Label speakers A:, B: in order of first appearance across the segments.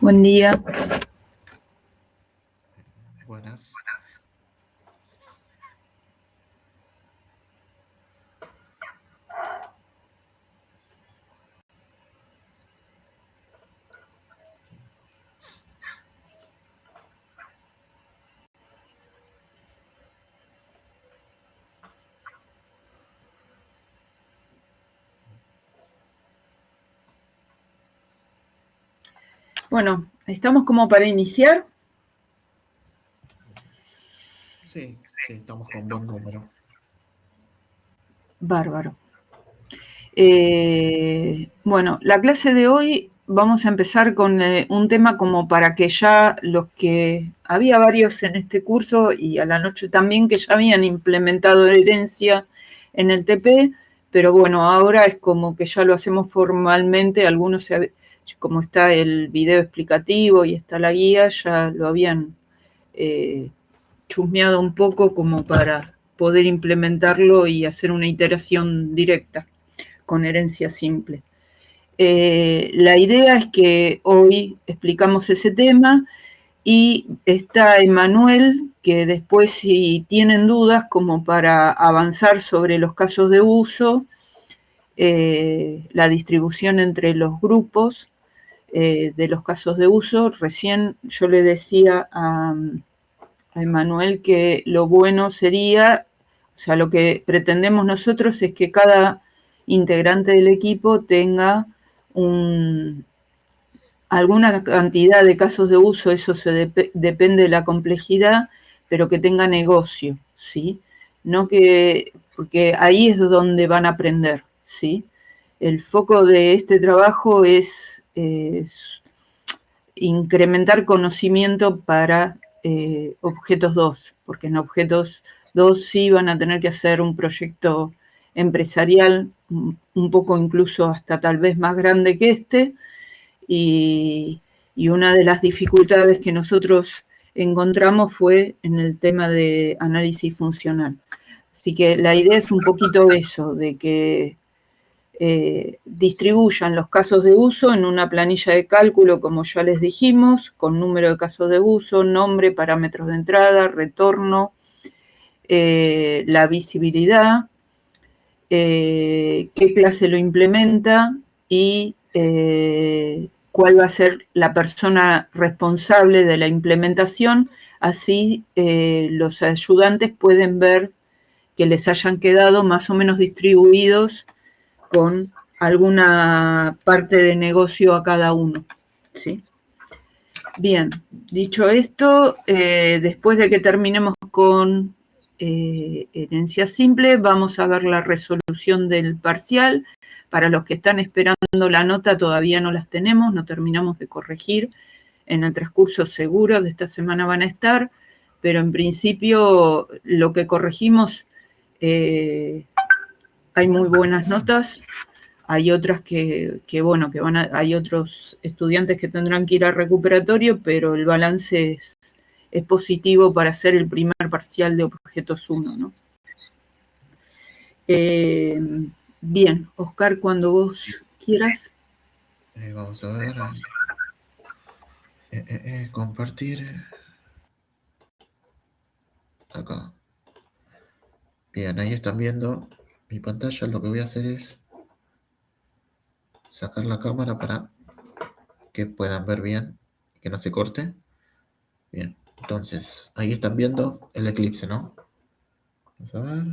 A: Buen día.
B: Buenas.
A: Bueno, ¿estamos como para iniciar?
B: Sí, estamos con buen número.
A: Bárbaro. Bueno, la clase de hoy vamos a empezar con un tema como para que ya los que... Había varios en este curso y a la noche también que ya habían implementado herencia en el TP, pero bueno, ahora es como que ya lo hacemos formalmente, algunos, como está el video explicativo y está la guía, ya lo habían chusmeado un poco como para poder implementarlo y hacer una iteración directa con herencia simple. La idea es que hoy explicamos ese tema y está Emanuel, que después si tienen dudas como para avanzar sobre los casos de uso, la distribución entre los grupos de los casos de uso. Recién yo le decía a Emanuel que lo bueno sería, o sea, lo que pretendemos nosotros es que cada integrante del equipo tenga alguna cantidad de casos de uso, eso depende de la complejidad, pero que tenga negocio, ¿sí? No que, porque ahí es donde van a aprender, ¿sí? El foco de este trabajo es incrementar conocimiento para objetos 2, porque en objetos 2 sí van a tener que hacer un proyecto empresarial, un poco incluso hasta tal vez más grande que este, y una de las dificultades que nosotros encontramos fue en el tema de análisis funcional. Así que la idea es un poquito eso, de que distribuyan los casos de uso en una planilla de cálculo, como ya les dijimos, con número de casos de uso, nombre, parámetros de entrada, retorno, la visibilidad, qué clase lo implementa y cuál va a ser la persona responsable de la implementación. Así los ayudantes pueden ver que les hayan quedado más o menos distribuidos con alguna parte de negocio a cada uno, ¿sí? Bien, dicho esto, después de que terminemos con herencia simple, vamos a ver la resolución del parcial. Para los que están esperando la nota, todavía no las tenemos, no terminamos de corregir. En el transcurso seguro de esta semana van a estar, pero en principio lo que corregimos, hay muy buenas notas. Hay otras bueno, hay otros estudiantes que tendrán que ir al recuperatorio, pero el balance es positivo para hacer el primer parcial de objetos 1, ¿no? Bien, Oscar, cuando vos quieras.
B: Vamos a ver. Compartir. Acá. Bien, ahí están viendo mi pantalla. Lo que voy a hacer es sacar la cámara para que puedan ver bien, que no se corte. Bien, entonces, ahí están viendo el eclipse, ¿no? Vamos a ver.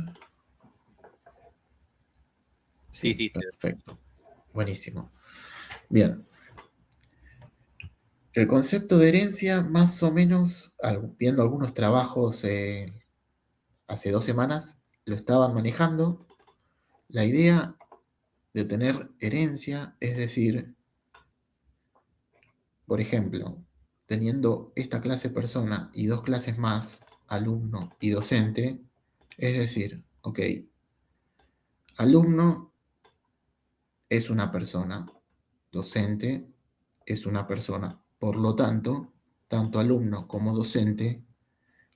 B: Sí, perfecto. Buenísimo. Bien. El concepto de herencia, más o menos, viendo algunos trabajos hace 2 semanas, lo estaban manejando. La idea de tener herencia es decir, por ejemplo, teniendo esta clase persona y 2 clases más, alumno y docente, es decir, ok, alumno es una persona, docente es una persona. Por lo tanto, tanto alumno como docente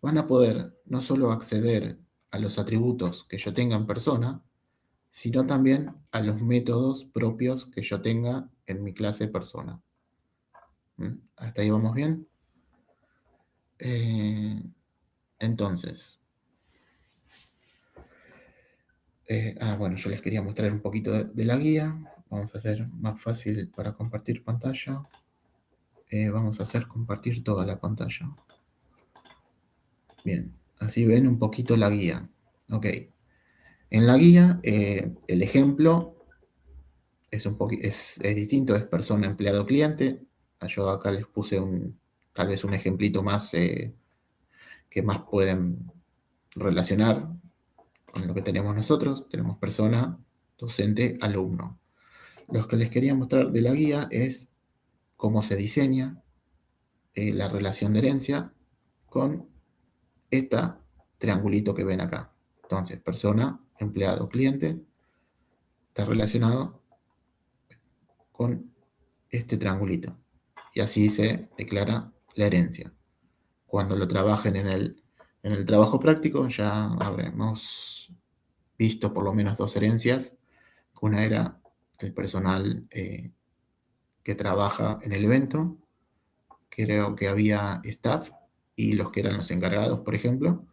B: van a poder no solo acceder a los atributos que yo tenga en persona, sino también a los métodos propios que yo tenga en mi clase persona. ¿Hasta ahí vamos bien? Entonces, bueno, yo les quería mostrar un poquito de la guía. Vamos a hacer más fácil para compartir pantalla. Vamos a hacer compartir toda la pantalla. Bien, así ven un poquito la guía. Ok. En la guía, el ejemplo es distinto, es persona, empleado, cliente. Yo acá les puse tal vez un ejemplito más que más pueden relacionar con lo que tenemos nosotros. Tenemos persona, docente, alumno. Lo que les quería mostrar de la guía es cómo se diseña la relación de herencia con esta triangulito que ven acá. Entonces, persona, empleado, cliente, está relacionado con este triangulito. Y así se declara la herencia. Cuando lo trabajen en el trabajo práctico, ya habremos visto por lo menos dos herencias. Una era el personal que trabaja en el evento, creo que había staff y los que eran los encargados, por ejemplo,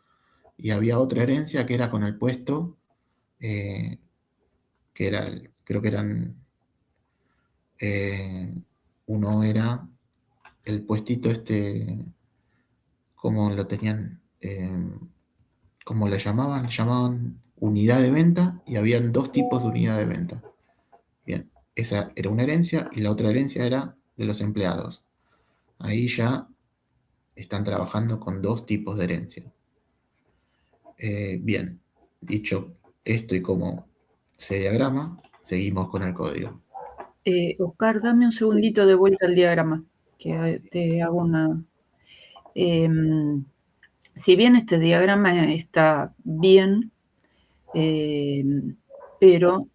B: y había otra herencia que era con el puesto, que era, creo que eran, uno era el puestito este, como lo tenían, como le llamaban unidad de venta, y habían dos tipos de unidad de venta. Bien, esa era una herencia y la otra herencia era de los empleados. Ahí ya están trabajando con dos tipos de herencia. Bien, dicho esto y cómo se diagrama, seguimos con el código.
A: Oscar, dame un segundito de vuelta al diagrama, que te hago una... si bien este diagrama está bien, pero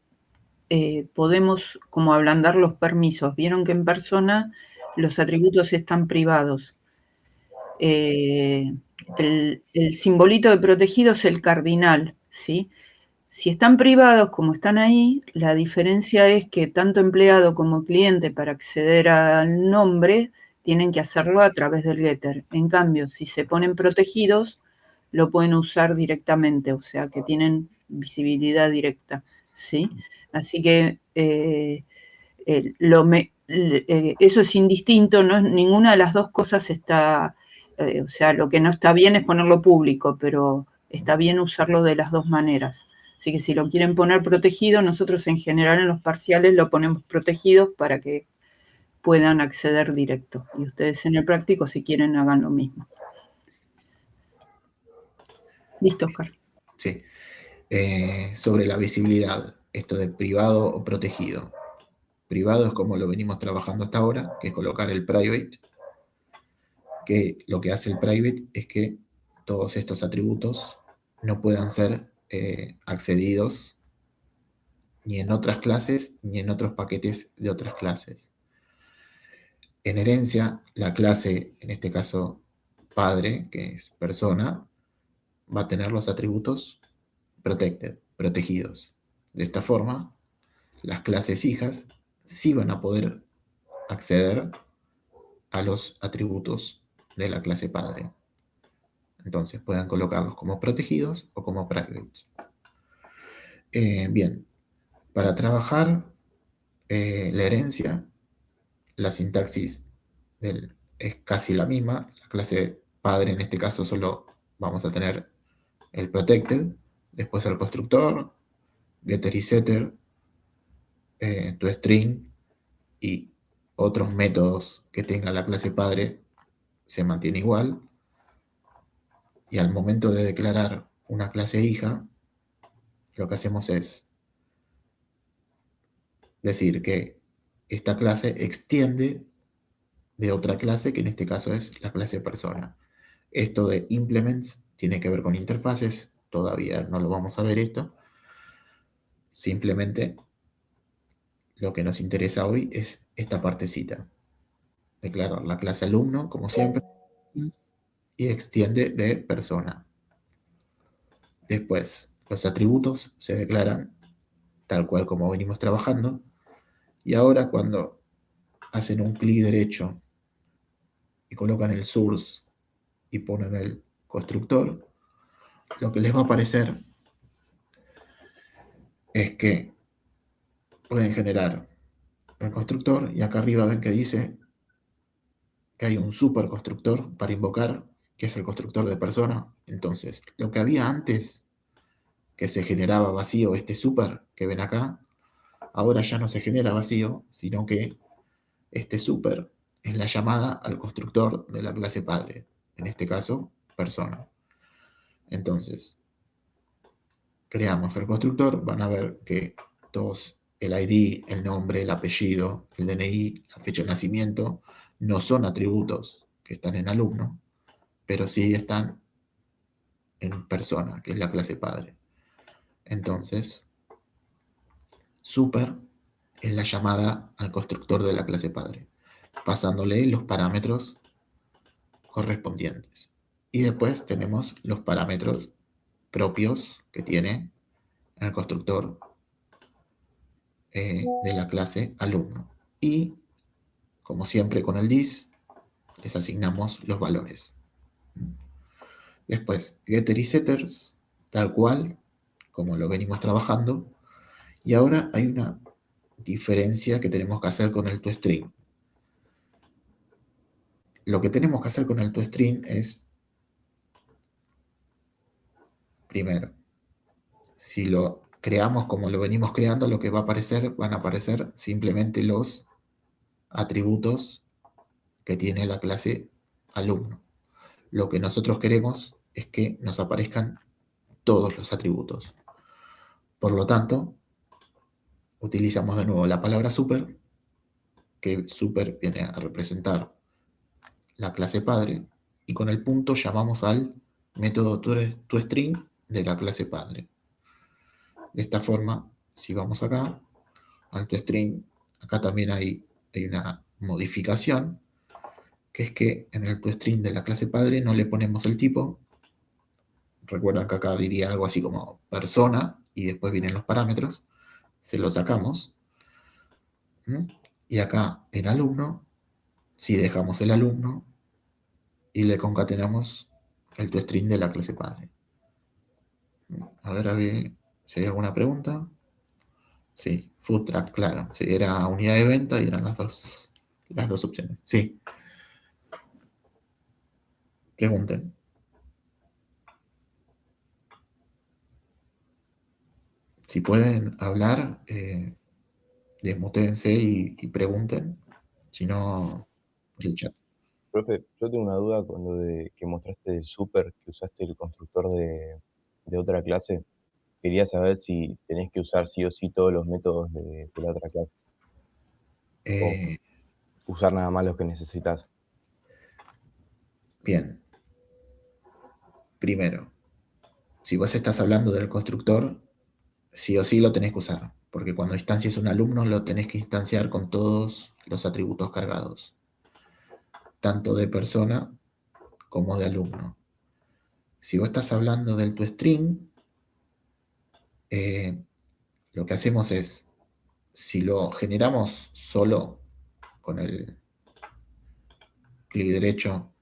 A: podemos como ablandar los permisos. Vieron que en persona los atributos están privados. El simbolito de protegido es el cardinal, ¿sí? Si están privados como están ahí, la diferencia es que tanto empleado como cliente para acceder al nombre tienen que hacerlo a través del getter. En cambio, si se ponen protegidos, lo pueden usar directamente, o sea que tienen visibilidad directa, ¿sí? Así que eso es indistinto, no, ninguna de las dos cosas está, o sea, lo que no está bien es ponerlo público, pero está bien usarlo de las dos maneras. Así que si lo quieren poner protegido, nosotros en general en los parciales lo ponemos protegido para que puedan acceder directo. Y ustedes en el práctico, si quieren, hagan lo mismo. Listo, Oscar.
B: Sí. Sobre la visibilidad, esto de privado o protegido. Privado es como lo venimos trabajando hasta ahora, que es colocar el private, que lo que hace el private es que todos estos atributos no puedan ser accedidos ni en otras clases ni en otros paquetes de otras clases. En herencia, la clase, en este caso padre, que es persona, va a tener los atributos protected, protegidos. De esta forma, las clases hijas sí van a poder acceder a los atributos de la clase padre. Entonces pueden colocarlos como protegidos o como privates. Bien, para trabajar la herencia, la sintaxis es casi la misma. La clase padre en este caso solo vamos a tener el protected, después el constructor, getter y setter, toString y otros métodos que tenga la clase padre se mantiene igual. Y al momento de declarar una clase hija, lo que hacemos es decir que esta clase extiende de otra clase, que en este caso es la clase persona. Esto de implements tiene que ver con interfaces, todavía no lo vamos a ver esto. Simplemente lo que nos interesa hoy es esta partecita. Declarar la clase alumno, como siempre, y extiende de persona. Después, los atributos se declaran tal cual como venimos trabajando. Y ahora cuando hacen un clic derecho y colocan el source y ponen el constructor, lo que les va a aparecer es que pueden generar un constructor y acá arriba ven que dice que hay un superconstructor para invocar, que es el constructor de persona. Entonces, lo que había antes, que se generaba vacío, este super que ven acá, ahora ya no se genera vacío, sino que este super es la llamada al constructor de la clase padre, en este caso, persona. Entonces, creamos el constructor, van a ver que todos, el ID, el nombre, el apellido, el DNI, la fecha de nacimiento, no son atributos que están en alumno, pero sí están en persona, que es la clase padre. Entonces, super es la llamada al constructor de la clase padre, pasándole los parámetros correspondientes. Y después tenemos los parámetros propios que tiene el constructor de la clase alumno. Y, como siempre con el dis, les asignamos los valores. Después, getter y setters, tal cual, como lo venimos trabajando. Y ahora hay una diferencia que tenemos que hacer con el toString. Lo que tenemos que hacer con el toString es, primero, si lo creamos como lo venimos creando, lo que va a aparecer, van a aparecer simplemente los atributos que tiene la clase alumno. Lo que nosotros queremos es que nos aparezcan todos los atributos. Por lo tanto, utilizamos de nuevo la palabra super, que super viene a representar la clase padre, y con el punto llamamos al método toString de la clase padre. De esta forma, si vamos acá, al toString, acá también hay una modificación, que es que en el toString de la clase padre no le ponemos el tipo. Recuerdan que acá diría algo así como persona, y después vienen los parámetros. Se lo sacamos. Y acá en alumno, si dejamos el alumno, y le concatenamos el toString de la clase padre. A ver si hay alguna pregunta. Sí, food track, claro. Sí, era unidad de venta y eran las dos opciones. Sí. Pregunten. Si pueden hablar, desmutéense y pregunten. Si no, el chat.
C: Profe, yo tengo una duda con lo de que mostraste el super, que usaste el constructor de otra clase. Quería saber si tenés que usar sí o sí todos los métodos de la otra clase o
B: Eh,
C: usar nada más los que necesitas.
B: bien. Primero, si vos estás hablando del constructor, sí o sí lo tenés que usar, porque cuando instancias un alumno lo tenés que instanciar con todos los atributos cargados, tanto de persona como de alumno. Si vos estás hablando del toString, lo que hacemos es, si lo generamos solo con el clic derecho,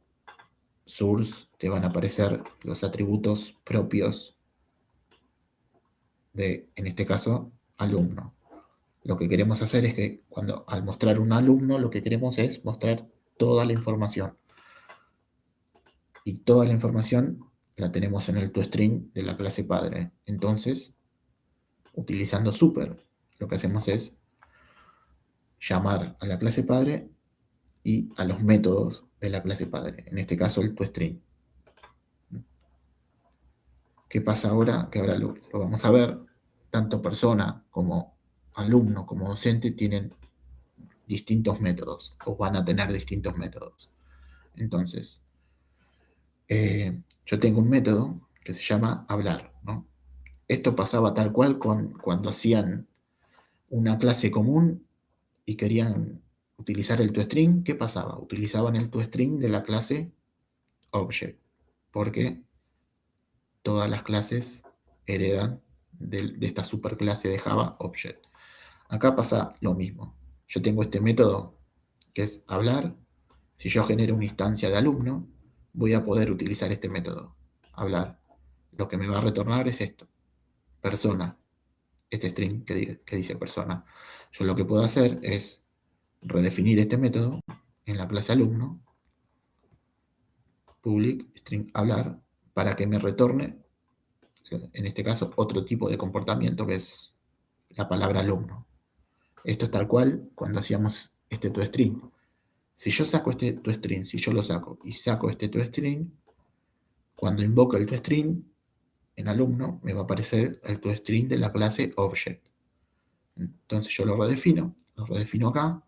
B: source, te van a aparecer los atributos propios de, en este caso, alumno. Lo que queremos hacer es que al mostrar un alumno, lo que queremos es mostrar toda la información. Y toda la información la tenemos en el toString de la clase padre. Entonces, utilizando super, lo que hacemos es llamar a la clase padre y a los métodos de la clase padre. En este caso, el toString. ¿Qué pasa ahora? Que ahora lo vamos a ver. Tanto persona como alumno como docente tienen distintos métodos o van a tener distintos métodos. Entonces, yo tengo un método que se llama hablar, ¿no? Esto pasaba tal cual cuando hacían una clase común y querían utilizar el toString. ¿Qué pasaba? Utilizaban el toString de la clase object, porque todas las clases heredan de esta superclase de Java object. Acá pasa lo mismo. Yo tengo este método que es hablar Si yo genero una instancia de alumno, voy a poder utilizar este método, hablar. Lo que me va a retornar es esto, persona, este string que dice persona. Yo lo que puedo hacer es redefinir este método en la clase alumno, public string hablar, para que me retorne, en este caso, otro tipo de comportamiento que es la palabra alumno. Esto es tal cual cuando hacíamos este toString. Si yo saco este toString, si yo lo saco y saco este toString, cuando invoco el toString en alumno, me va a aparecer el toString de la clase object. Entonces yo lo redefino acá,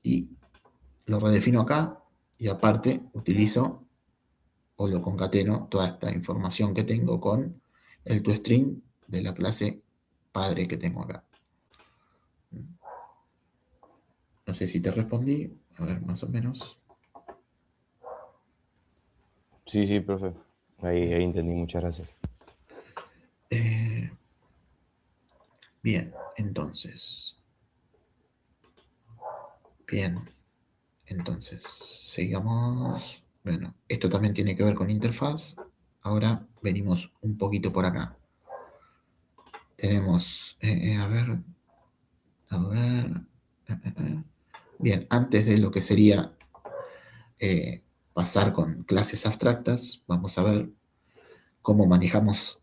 B: y lo redefino acá, y aparte utilizo o lo concateno toda esta información que tengo con el toString de la clase padre que tengo acá. No sé si te respondí, a ver, más o menos.
C: Sí, profe. Ahí entendí, muchas gracias.
B: Bien, entonces. Sigamos. Bueno, esto también tiene que ver con interfaz. Ahora venimos un poquito por acá. Tenemos, a ver. Bien, antes de lo que sería pasar con clases abstractas, vamos a ver cómo manejamos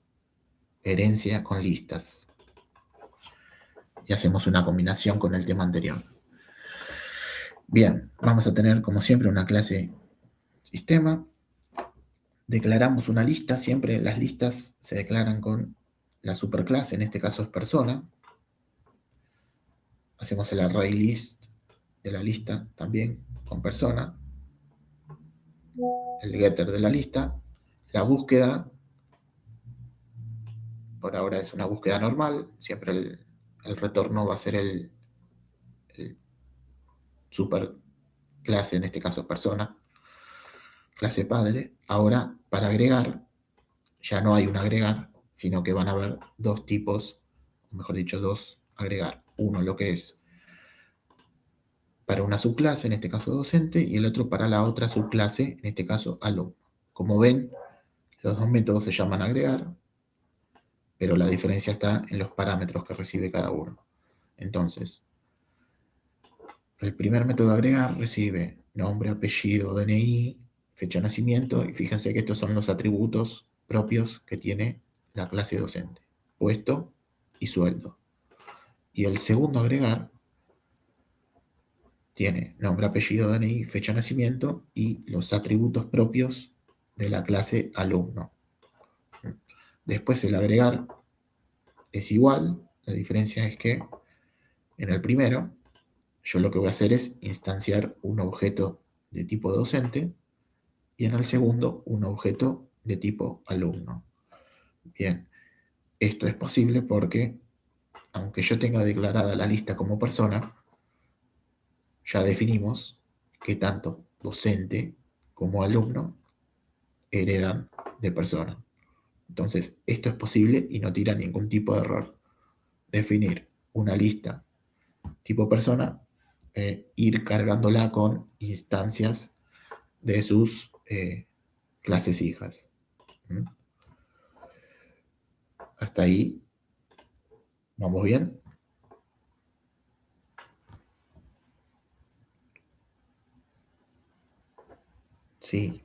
B: herencia con listas. Y hacemos una combinación con el tema anterior. Bien, vamos a tener como siempre una clase sistema. Declaramos una lista, siempre las listas se declaran con la superclase, en este caso es persona. Hacemos el array list de la lista también con persona. El getter de la lista. La búsqueda, por ahora es una búsqueda normal, siempre el retorno va a ser el superclase, en este caso es persona, clase padre. Ahora, para agregar, ya no hay un agregar, sino que van a haber dos tipos, o mejor dicho, dos agregar. Uno lo que es para una subclase, en este caso docente, y el otro para la otra subclase, en este caso alumno. Como ven, los dos métodos se llaman agregar, pero la diferencia está en los parámetros que recibe cada uno. Entonces, el primer método agregar recibe nombre, apellido, DNI, fecha de nacimiento, y fíjense que estos son los atributos propios que tiene la clase docente, puesto y sueldo. Y el segundo agregar tiene nombre, apellido, DNI, fecha de nacimiento y los atributos propios de la clase alumno. Después el agregar es igual, la diferencia es que en el primero yo lo que voy a hacer es instanciar un objeto de tipo docente y en el segundo un objeto de tipo alumno. Bien, esto es posible porque aunque yo tenga declarada la lista como persona, ya definimos que tanto docente como alumno heredan de persona. Entonces, esto es posible y no tira ningún tipo de error. Definir una lista tipo persona, ir cargándola con instancias de sus clases hijas. Hasta ahí, ¿vamos bien? Sí.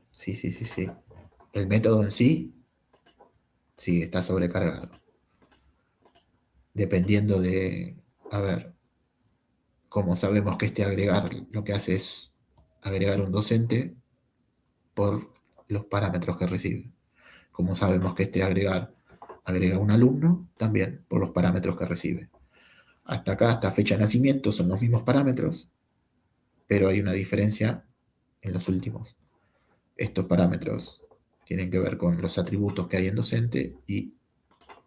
B: El método en sí está sobrecargado. Dependiendo de, a ver, como sabemos que este agregar lo que hace es agregar un docente por los parámetros que recibe. Como sabemos que este agregar agrega un alumno, también por los parámetros que recibe. Hasta acá, hasta fecha de nacimiento, son los mismos parámetros, pero hay una diferencia en los últimos. Estos parámetros tienen que ver con los atributos que hay en docente y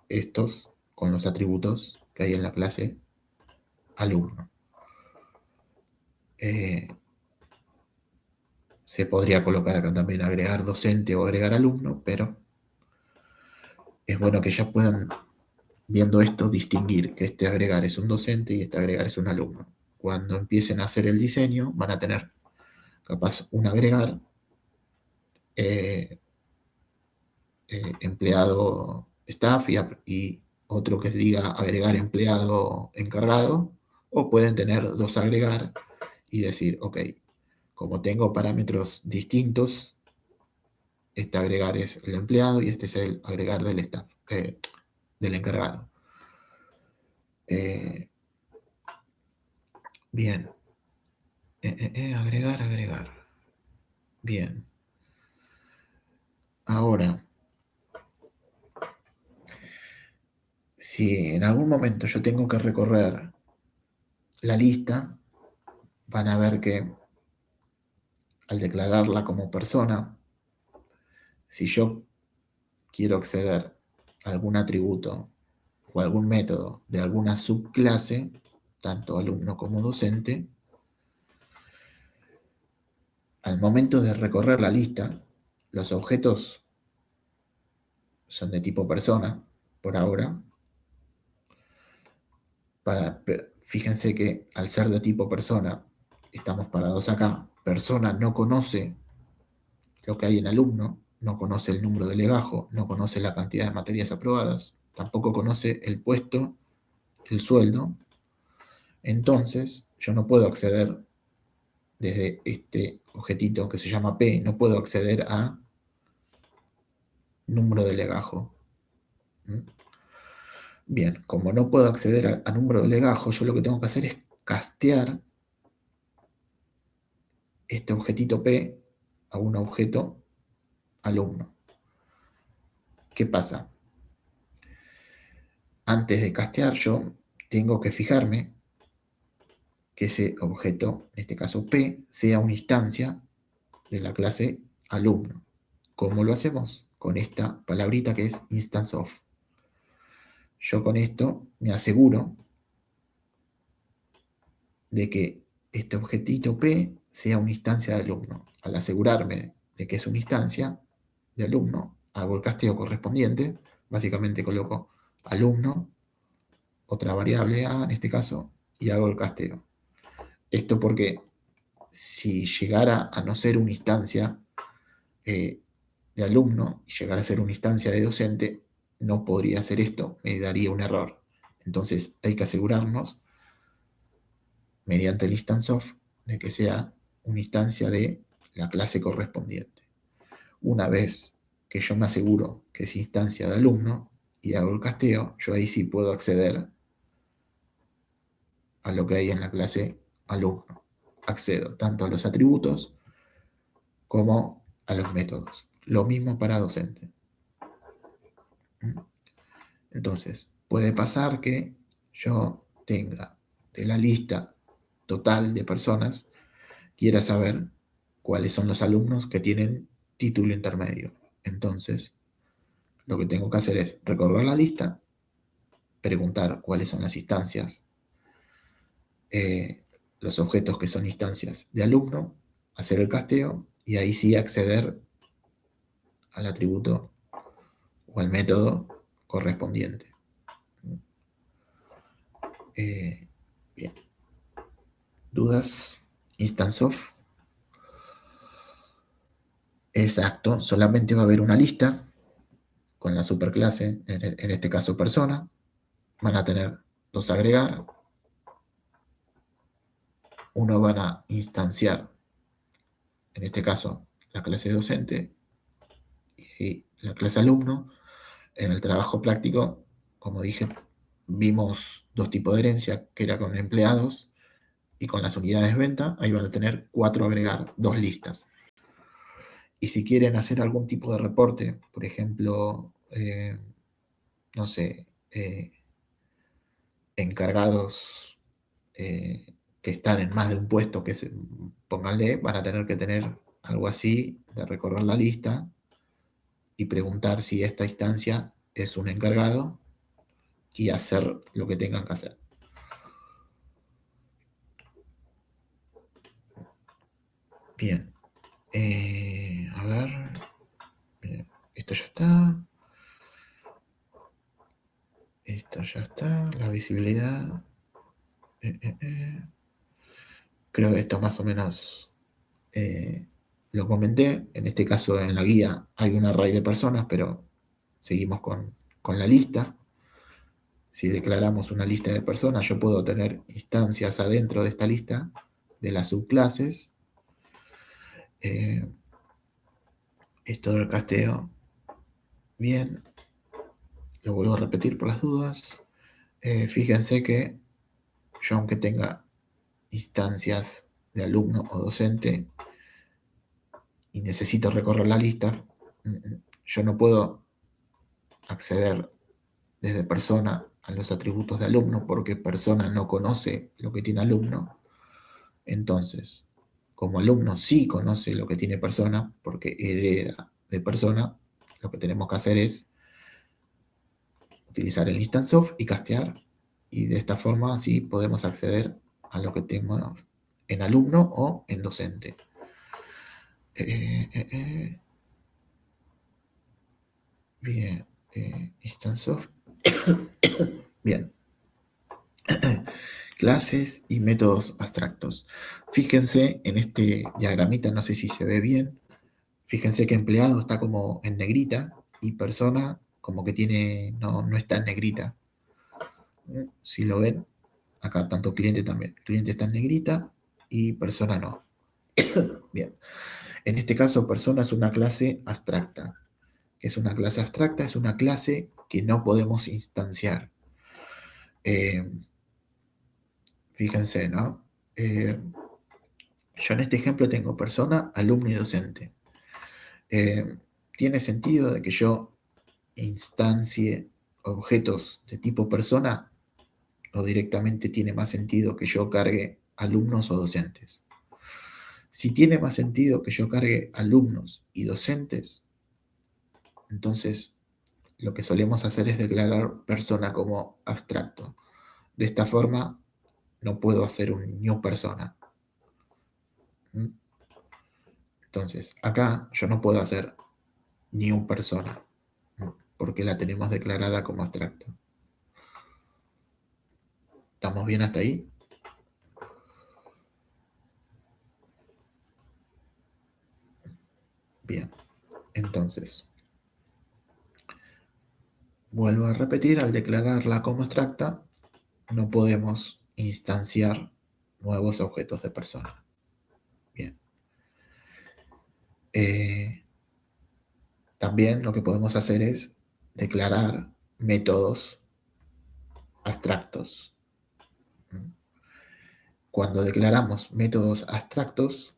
B: estos con los atributos que hay en la clase alumno. Se podría colocar acá también agregar docente o agregar alumno, pero es bueno que ya puedan, viendo esto, distinguir que este agregar es un docente y este agregar es un alumno. Cuando empiecen a hacer el diseño, van a tener capaz un agregar, empleado staff y otro que diga agregar empleado encargado, o pueden tener dos agregar y decir, ok, como tengo parámetros distintos, este agregar es el empleado y este es el agregar del staff, del encargado. Bien. Agregar. Bien. Ahora, si en algún momento yo tengo que recorrer la lista, van a ver que al declararla como persona, si yo quiero acceder a algún atributo o algún método de alguna subclase, tanto alumno como docente, al momento de recorrer la lista, los objetos son de tipo persona, por ahora. Fíjense que al ser de tipo persona, estamos parados acá. Persona no conoce lo que hay en alumno, no conoce el número de legajo, no conoce la cantidad de materias aprobadas, tampoco conoce el puesto, el sueldo. Entonces, yo no puedo acceder desde este objetito que se llama P, no puedo acceder a número de legajo. Bien, como no puedo acceder a número de legajo, yo lo que tengo que hacer es castear este objetito P a un objeto alumno. ¿Qué pasa? Antes de castear yo tengo que fijarme que ese objeto, en este caso P, sea una instancia de la clase alumno. ¿Cómo lo hacemos? Con esta palabrita que es instance of. Yo con esto me aseguro de que este objetito P sea una instancia de alumno. Al asegurarme de que es una instancia de alumno, hago el casteo correspondiente. Básicamente coloco alumno, otra variable A en este caso, y hago el casteo. Esto porque si llegara a no ser una instancia de alumno y llegara a ser una instancia de docente, no podría hacer esto, me daría un error. Entonces hay que asegurarnos, mediante el instance of, de que sea una instancia de la clase correspondiente. Una vez que yo me aseguro que es instancia de alumno y hago el casteo, yo ahí sí puedo acceder a lo que hay en la clase alumno. Accedo tanto a los atributos como a los métodos. Lo mismo para docente. Entonces, puede pasar que yo tenga de la lista total de personas, quiera saber cuáles son los alumnos que tienen título intermedio. Entonces, lo que tengo que hacer es recorrer la lista, preguntar cuáles son las instancias, los objetos que son instancias de alumno, hacer el casteo y ahí sí acceder al atributo o al método correspondiente. Bien. ¿Dudas? Instance of. Exacto, solamente va a haber una lista con la superclase, en este caso persona. Van a tener dos agregar. Uno van a instanciar, en este caso, la clase docente y la clase alumno. En el trabajo práctico, como dije, vimos dos tipos de herencia, que era con empleados y con las unidades de venta. Ahí van a tener 4 agregar, 2 listas. Y si quieren hacer algún tipo de reporte, por ejemplo, no sé, encargados que están en más de un puesto, pónganle, van a tener que tener algo así, de recorrer la lista y preguntar si esta instancia es un encargado y hacer lo que tengan que hacer. Bien. A ver. Bien. Esto ya está. Esto ya está. La visibilidad. Creo que esto más o menos Lo comenté, en este caso en la guía hay un array de personas, pero seguimos con la lista. Si declaramos una lista de personas, yo puedo tener instancias adentro de esta lista de las subclases. Esto del casteo, bien, lo vuelvo a repetir por las dudas. Fíjense que yo, aunque tenga instancias de alumno o docente y necesito recorrer la lista, yo no puedo acceder desde persona a los atributos de alumno porque persona no conoce lo que tiene alumno. Entonces, como alumno sí conoce lo que tiene persona porque hereda de persona, lo que tenemos que hacer es utilizar el instance of y castear, y de esta forma así podemos acceder a lo que tenemos en alumno o en docente. Bien, instance of. Bien. Clases y métodos abstractos. Fíjense en este diagramita, no sé si se ve bien. Fíjense que empleado está como en negrita y persona como que tiene, no está en negrita. Si lo ven, acá tanto cliente también. Cliente está en negrita y persona no. Bien. En este caso, persona es una clase abstracta. ¿Qué es una clase abstracta? Es una clase que no podemos instanciar. Fíjense, ¿no? Yo en este ejemplo tengo persona, alumno y docente. ¿Tiene sentido de que yo instancie objetos de tipo persona o directamente tiene más sentido que yo cargue alumnos o docentes? Si tiene más sentido que yo cargue alumnos y docentes, entonces lo que solemos hacer es declarar persona como abstracto. De esta forma no puedo hacer un new persona. Entonces, acá yo no puedo hacer new persona porque la tenemos declarada como abstracto. ¿Estamos bien hasta ahí? Bien, entonces, vuelvo a repetir, al declararla como abstracta, no podemos instanciar nuevos objetos de persona. Bien. También lo que podemos hacer es declarar métodos abstractos. Cuando declaramos métodos abstractos,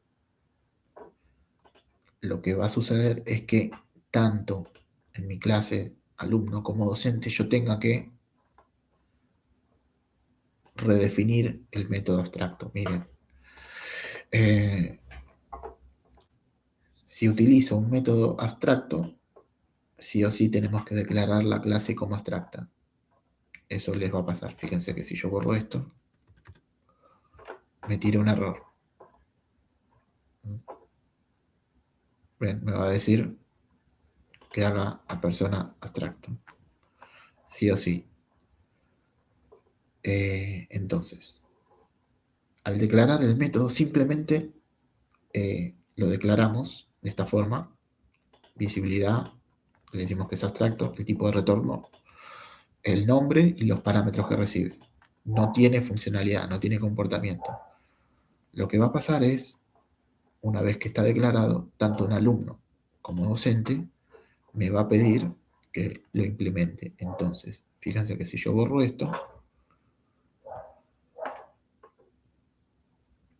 B: lo que va a suceder es que tanto en mi clase alumno como docente yo tenga que redefinir el método abstracto. Miren, si utilizo un método abstracto, sí o sí tenemos que declarar la clase como abstracta. Eso les va a pasar. Fíjense que si yo borro esto, me tira un error. Bien, me va a decir que haga a persona abstracto. Sí o sí. Entonces, al declarar el método, simplemente lo declaramos de esta forma. Visibilidad, le decimos que es abstracto, el tipo de retorno, el nombre y los parámetros que recibe. No tiene funcionalidad, no tiene comportamiento. Lo que va a pasar es, una vez que está declarado, tanto un alumno como docente me va a pedir que lo implemente. Entonces, fíjense que si yo borro esto,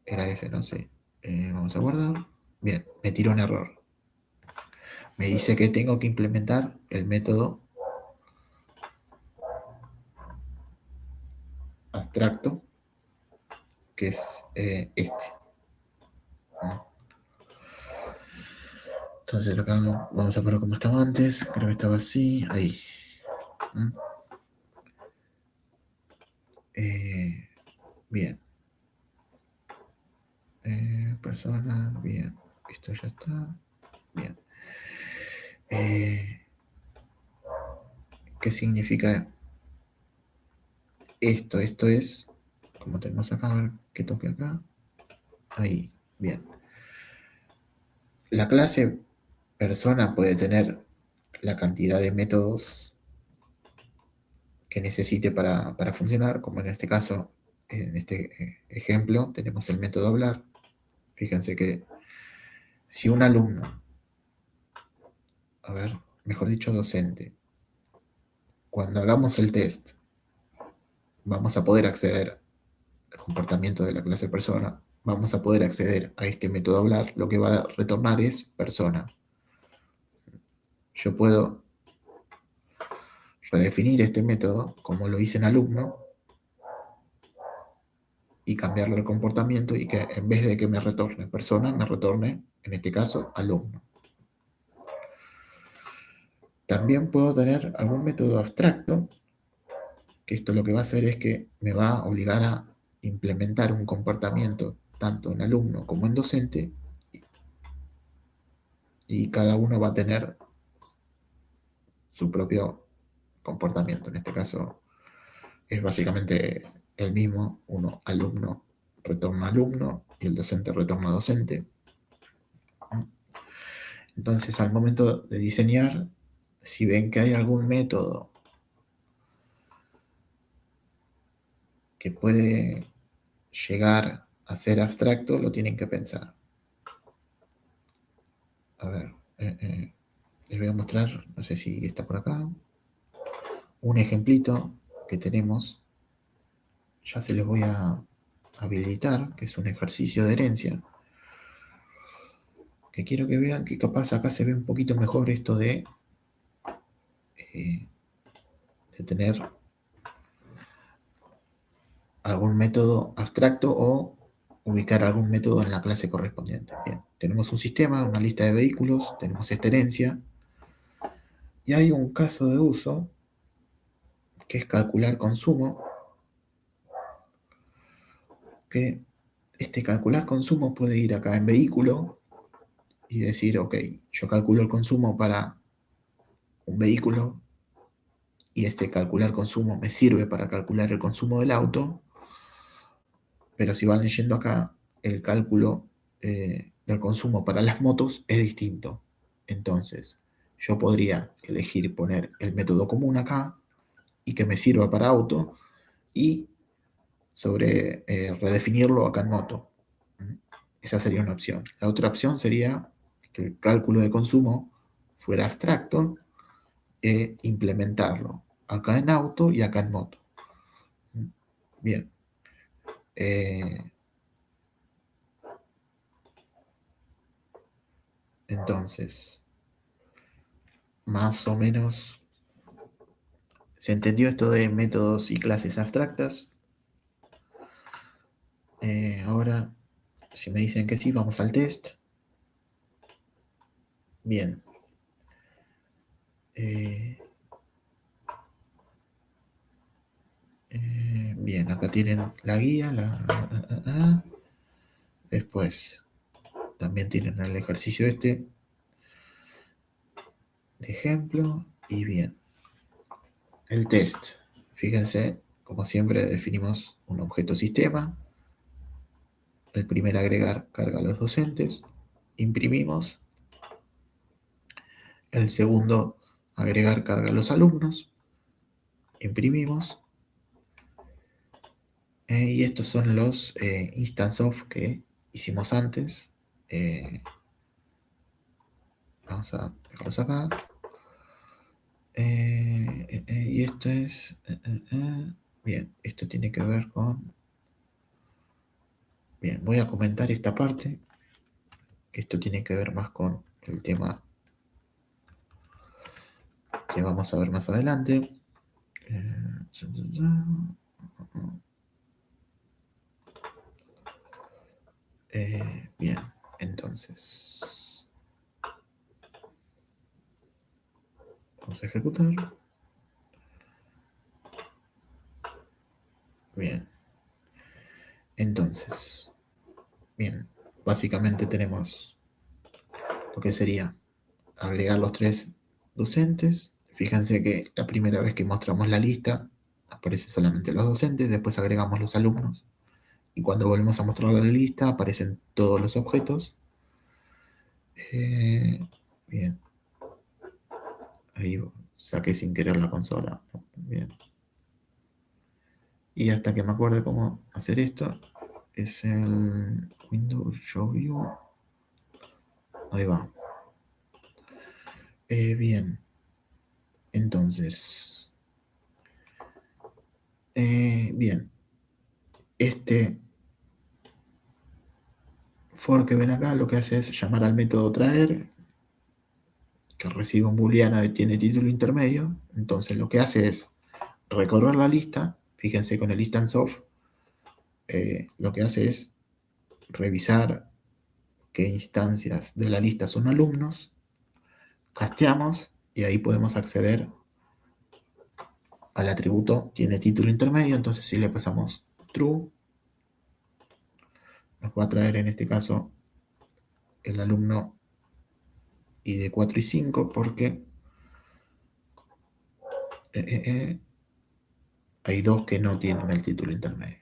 B: era ese, no sé. Vamos a guardar. Bien, me tiró un error. Me dice que tengo que implementar el método abstracto, que es este. Entonces acá vamos a poner como estaba antes. Creo que estaba así. Ahí. Bien. Persona. Bien. Esto ya está. Bien. ¿Qué significa esto? Esto es, como tenemos acá, a ver qué toque acá. Ahí. Bien. La clase persona puede tener la cantidad de métodos que necesite para funcionar, como en este caso, en este ejemplo, tenemos el método hablar. Fíjense que si un alumno, mejor dicho, docente, cuando hagamos el test, vamos a poder acceder al comportamiento de la clase persona, vamos a poder acceder a este método hablar, lo que va a retornar es persona. Yo puedo redefinir este método como lo hice en alumno y cambiarle el comportamiento y que en vez de que me retorne persona, me retorne, en este caso, alumno. También puedo tener algún método abstracto, que esto lo que va a hacer es que me va a obligar a implementar un comportamiento tanto en alumno como en docente, y cada uno va a tener su propio comportamiento. En este caso es básicamente el mismo, uno alumno retorna alumno y el docente retorna docente. Entonces, al momento de diseñar, si ven que hay algún método que puede llegar a ser abstracto, lo tienen que pensar. A ver, les voy a mostrar, no sé si está por acá, un ejemplito que tenemos. Ya se los voy a habilitar, que es un ejercicio de herencia, que quiero que vean que capaz acá se ve un poquito mejor esto de tener algún método abstracto o ubicar algún método en la clase correspondiente. Bien, tenemos un sistema, una lista de vehículos, tenemos esta herencia, y hay un caso de uso que es calcular consumo, que este calcular consumo puede ir acá en vehículo y decir, ok, yo calculo el consumo para un vehículo y este calcular consumo me sirve para calcular el consumo del auto, pero si van leyendo acá, el cálculo del consumo para las motos es distinto. Entonces, yo podría elegir poner el método común acá y que me sirva para auto y redefinirlo acá en moto. Esa sería una opción. La otra opción sería que el cálculo de consumo fuera abstracto e implementarlo acá en auto y acá en moto. Bien. Entonces, más o menos se entendió esto de métodos y clases abstractas. Ahora, si me dicen que sí, vamos al test. Bien. Bien, acá tienen la guía. Después, también tienen el ejercicio este de ejemplo. Y bien, el test. Fíjense, como siempre, definimos un objeto sistema. El primer agregar carga a los docentes. Imprimimos. El segundo, agregar carga a los alumnos. Imprimimos. Y estos son los instance of que hicimos antes. Vamos a dejarlos acá. Y esto es... bien, esto tiene que ver con... Bien, voy a comentar esta parte, que esto tiene que ver más con el tema que vamos a ver más adelante. Bien, entonces vamos a ejecutar. Bien, entonces, bien, básicamente tenemos lo que sería agregar los 3 docentes. Fíjense que la primera vez que mostramos la lista aparece solamente los docentes, después agregamos los alumnos y cuando volvemos a mostrar la lista aparecen todos los objetos. Bien. Ahí saqué sin querer la consola. Bien. Y hasta que me acuerde cómo hacer esto, es el Windows Show View. Ahí va. Bien. Entonces. Bien. Este for que ven acá lo que hace es llamar al método traer, que recibe un booleano que tiene título intermedio. Entonces lo que hace es recorrer la lista. Fíjense con el instance of, lo que hace es revisar qué instancias de la lista son alumnos, casteamos y ahí podemos acceder al atributo tiene título intermedio. Entonces si le pasamos true, nos va a traer en este caso el alumno ID 4 y 5 porque hay dos que no tienen el título intermedio.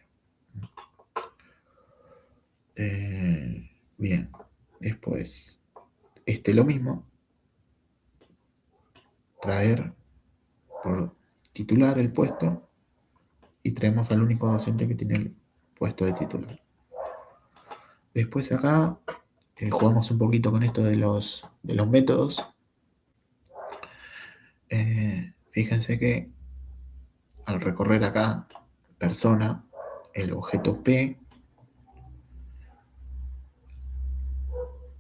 B: Bien, después lo mismo, traer por titular el puesto y traemos al único docente que tiene el puesto de titular. Después acá jugamos un poquito con esto de los métodos. Fíjense que al recorrer acá persona, el objeto P,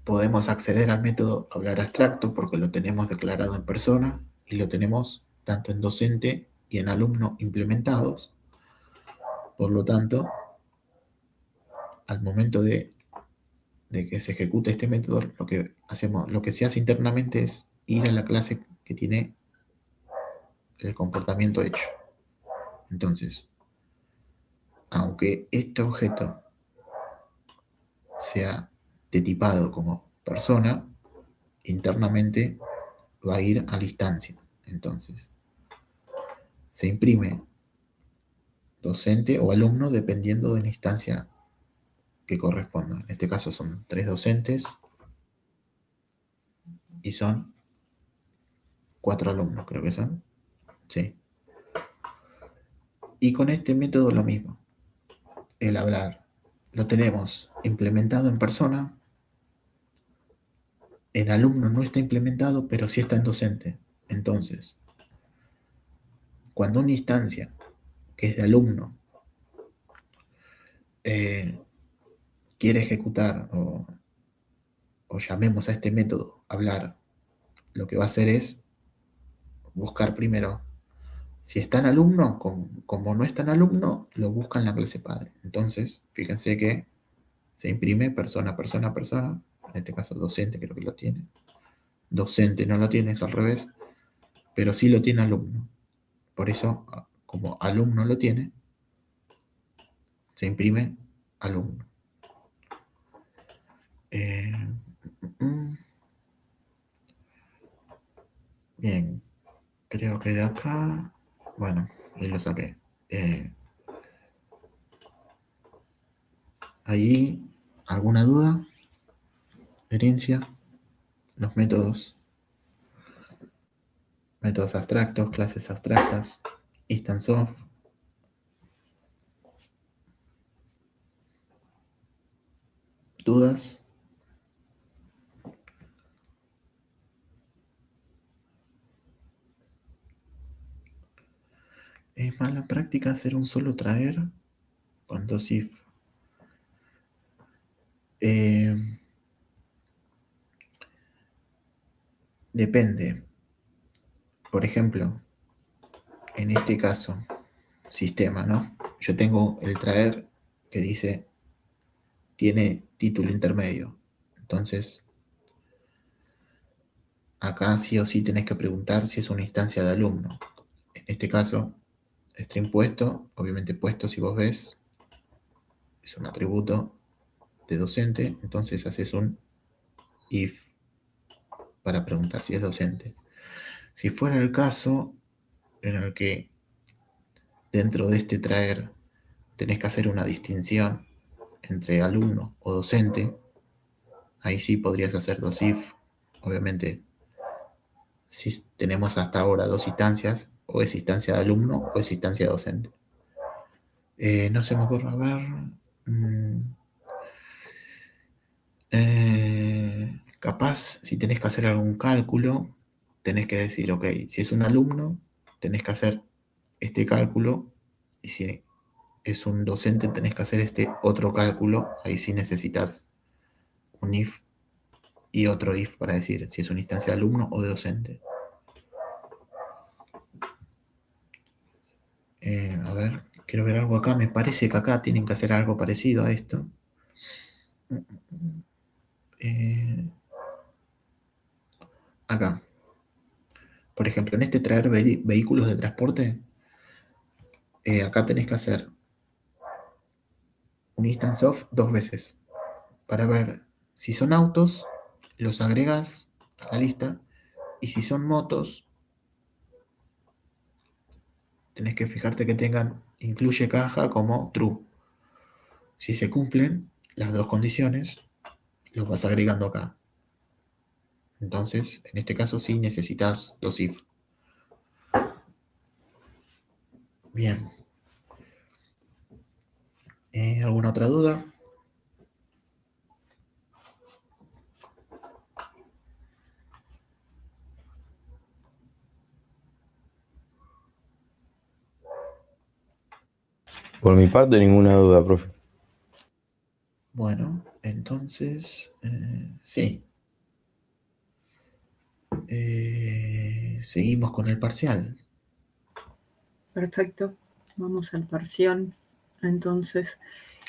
B: podemos acceder al método hablar abstracto porque lo tenemos declarado en persona y lo tenemos tanto en docente y en alumno implementados. Por lo tanto, al momento de que se ejecute este método, lo que se hace internamente es ir a la clase que tiene el comportamiento hecho. Entonces, aunque este objeto sea detipado como persona, internamente va a ir a la instancia. Entonces, se imprime docente o alumno dependiendo de la instancia que corresponda. En este caso son 3 docentes y son 4 alumnos, creo que son. Sí. Y con este método lo mismo. El hablar lo tenemos implementado en persona. En alumno no está implementado, pero sí está en docente. Entonces, cuando una instancia que es de alumno quiere ejecutar o llamemos a este método hablar, lo que va a hacer es buscar primero si está en alumno, como no está en alumno, lo busca en la clase padre. Entonces, fíjense que se imprime persona, persona, persona. En este caso, docente creo que lo tiene. Docente no lo tiene, es al revés. Pero sí lo tiene alumno. Por eso, como alumno lo tiene, se imprime alumno. Bien, creo que de acá, bueno, ahí lo saqué. Ahí, ¿alguna duda? Herencia, los métodos abstractos, clases abstractas, instance of. ¿Dudas? ¿Es mala práctica hacer un solo traer con dos if? Depende. Por ejemplo, en este caso, sistema, ¿no? Yo tengo el traer que dice tiene título intermedio. Entonces, acá sí o sí tenés que preguntar si es una instancia de alumno. En este caso, string puesto, obviamente puesto, si vos ves, es un atributo de docente, entonces haces un if para preguntar si es docente. Si fuera el caso en el que dentro de este traer tenés que hacer una distinción entre alumno o docente, ahí sí podrías hacer 2 if. Obviamente, si tenemos hasta ahora 2 instancias, o es instancia de alumno o es instancia de docente. No se me ocurre, a ver. Capaz, si tenés que hacer algún cálculo, tenés que decir, ok, si es un alumno, tenés que hacer este cálculo, y si es un docente, tenés que hacer este otro cálculo. Ahí sí necesitas un if y otro if para decir si es una instancia de alumno o de docente. A ver, quiero ver algo acá. Me parece que acá tienen que hacer algo parecido a esto. Acá. Por ejemplo, en este traer vehículos de transporte, acá tenés que hacer un instance of 2 veces para ver si son autos, los agregas a la lista, y si son motos, tenés que fijarte que tengan incluye caja como true. Si se cumplen las dos condiciones, los vas agregando acá. Entonces, en este caso sí necesitas 2 if. Bien. ¿Alguna otra duda?
C: Por mi parte, ninguna duda, profe.
B: Bueno, entonces, sí. Seguimos con el parcial.
A: Perfecto, vamos al parcial. Entonces,